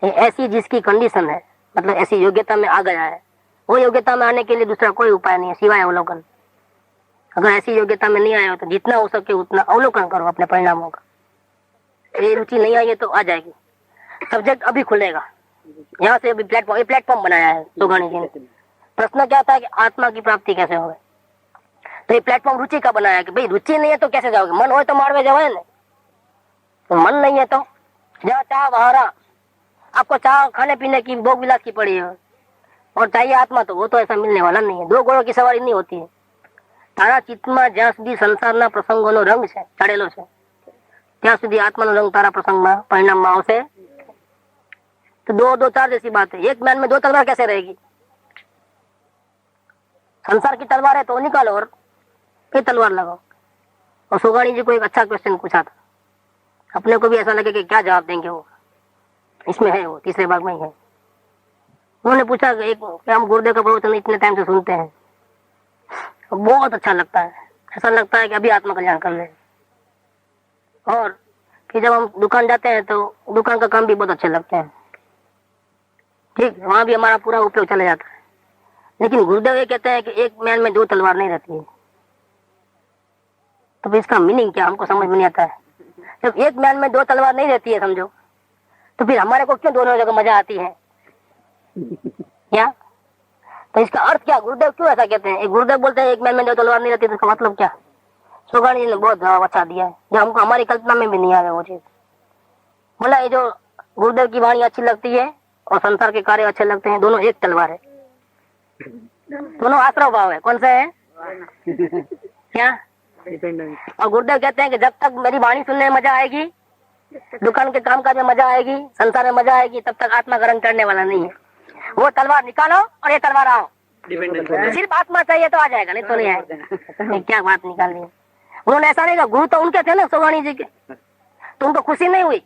ये ऐसी जिसकी कंडीशन है, मतलब ऐसी योग्यता में आ गया है, वो योग्यता में आने के लिए दूसरा कोई उपाय नहीं है सिवाय अवलोकन। अगर ऐसी योग्यता में नहीं आए हो तो जितना हो सके उतना अवलोकन करो अपने परिणामों का। ये रुचि नहीं आई है तो आ जाएगी, सब्जेक्ट अभी खुलेगा। यहाँ से अभी प्लेटफॉर्म बनाया है सोगानी जी ने। प्रश्न क्या था कि आत्मा की प्राप्ति कैसे होगी, तो ये प्लेटफॉर्म रुचि का बनाया कि भाई रुचि नहीं है तो कैसे जाओगे, मन हो तो मारवे जाओ है ना, तो मन नहीं है तो जहाँ चाह वहां रहा। आपको चाह खाने पीने की, भोग विलास की पड़ी है, और चाहिए आत्मा, तो वो तो ऐसा मिलने वाला नहीं है। 2 घोड़ों की सवारी नहीं होती है। तारा चित्तમાં જ્યાં સુધી સંસારના પ્રસંગોનો રંગ છે ચડેલો છે, ત્યાં સુધી આત્માનો રંગ તારા પ્રસંગમાં પરિણામમાં આવશે तो 2 4 जैसी बात है। एक मैन में 2 तलवार कैसे रहेगी? संसार की तलवार है तो निकालो और ये तलवार लगाओ। और सोगानी जी को एक अच्छा क्वेश्चन पूछा था, अपने को भी ऐसा लगे कि क्या जवाब देंगे वो, इसमें है वो तीसरे भाग में ही है। उन्होंने पूछा कि हम गुरुदेव का प्रवचन इतने टाइम से सुनते हैं, तो बहुत अच्छा लगता है, ऐसा लगता है कि अभी आत्मा कल्याण कर ले। और फिर जब हम दुकान जाते हैं तो दुकान का काम भी बहुत अच्छे लगते हैं, ठीक, वहां भी हमारा पूरा उपयोग चला जाता है। लेकिन गुरुदेव ये कहते हैं कि एक मैन में 2 तलवार नहीं रहती है, तो फिर इसका मीनिंग क्या हमको समझ में नहीं आता है। जब एक मैन में 2 तलवार नहीं रहती है समझो, तो फिर हमारे को क्यों दोनों जगह मजा आती है क्या? तो इसका अर्थ क्या, गुरुदेव क्यों ऐसा कहते हैं? एक गुरुदेव बोलते हैं एक मैन में 2 तलवार नहीं रहती, तो इसका मतलब क्या? सोगानी जी ने बहुत जवाब अच्छा दिया है, जो हमको हमारी कल्पना में भी नहीं आ रहा वो चीज। बोला ये जो गुरुदेव की वाणी अच्छी लगती है और संसार के कार्य अच्छे लगते हैं, दोनों एक तलवार है, दोनों आश्रव भाव है। कौन सा है क्या? और गुरुदेव कहते हैं कि जब तक मेरी वाणी सुनने में मजा आएगी, दुकान के कामकाज में मजा आएगी, संसार में मजा आएगी, तब तक आत्मा ग्रहण करने वाला नहीं है। वो तलवार निकालो और ये तलवार आओ, सिर्फ आत्मा चाहिए तो आ जाएगा, नहीं तो नहीं आएगा। क्या बात निकाल दी उन्होंने। ऐसा नहीं कहा, गुरु तो उनके थे ना सोगानी जी के, तो उनको खुशी नहीं हुई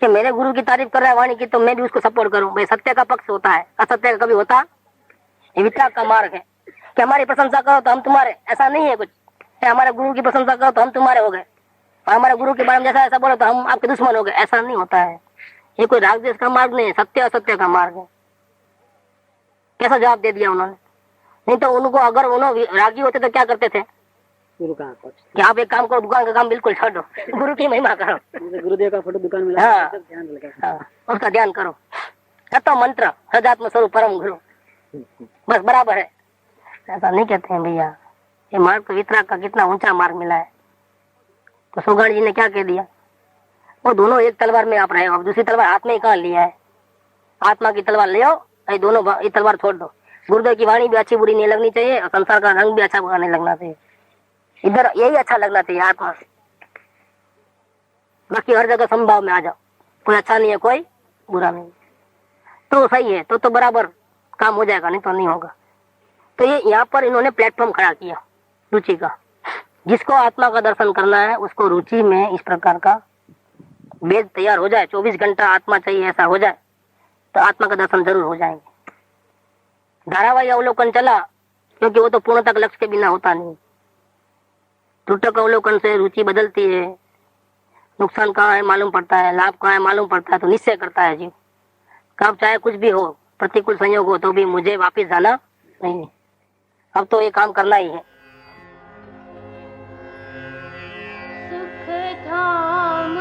कि मेरे गुरु की तारीफ कर रहा है वाणी की, तो मैं भी उसको सपोर्ट करूं। भाई सत्य का पक्ष होता है, असत्य का कभी होता। ये वितराग का मार्ग है कि हमारी प्रशंसा करो तो हम तुम्हारे, ऐसा नहीं है कुछ। हमारे गुरु की प्रशंसा करो तो हम तुम्हारे हो गए, और हमारे गुरु के बारे में जैसा ऐसा बोलो तो हम आपके दुश्मन हो गए, ऐसा नहीं होता है। ये कोई रागद्वेष का मार्ग नहीं है, सत्य असत्य का मार्ग है। कैसा जवाब दे दिया उन्होंने। नहीं तो उनको, अगर उन्होंने रागी होते तो क्या करते थे कि आप एक काम करो, दुकान का काम बिल्कुल छोड़ दो, गुरु की महिमा करो, गुरुदेव का फोटो दुकान में हाँ, उसका ध्यान करो, तो मंत्र सदात्म स्वरूप परम गुरु, बस बराबर है। ऐसा नहीं कहते हैं भैया। ये मार्ग तो वितराग का कितना ऊंचा मार्ग मिला है। तो सोगानी जी ने क्या कह दिया, वो दोनों एक तलवार में आप रहे हो, अब दूसरी तलवार हाथ में ही कहाँ लिया है। आत्मा की तलवार ले आओ, ये दोनों ये तलवार छोड़ दो। गुरुदेव की वाणी भी अच्छी बुरी नहीं लगनी चाहिए, और संसार का रंग भी अच्छा बुरा नहीं लगना चाहिए, इधर यही अच्छा लगना चाहिए आत्मा से। बाकी हर जगह संभाव में आ जाओ, कोई अच्छा नहीं है कोई बुरा नहीं, तो सही है, तो बराबर काम हो जाएगा, नहीं तो नहीं होगा। तो ये यहाँ पर इन्होंने प्लेटफॉर्म खड़ा किया रुचि का। जिसको आत्मा का दर्शन करना है उसको रुचि में इस प्रकार का वेद तैयार हो जाए, 24 घंटा आत्मा चाहिए ऐसा हो जाए तो आत्मा का दर्शन जरूर हो जाएंगे। धारावाही अवलोकन चला क्योंकि वो तो पूर्ण तक लक्ष्य के बिना होता नहीं। त्रुटक अवलोकन से रुचि बदलती है, नुकसान कहाँ है मालूम पड़ता है, लाभ कहाँ है मालूम पड़ता है, तो निश्चय करता है जीव कब चाहे कुछ भी हो, प्रतिकूल संयोग हो तो भी मुझे वापिस जाना नहीं है, अब तो ये काम करना ही है। सुख धाम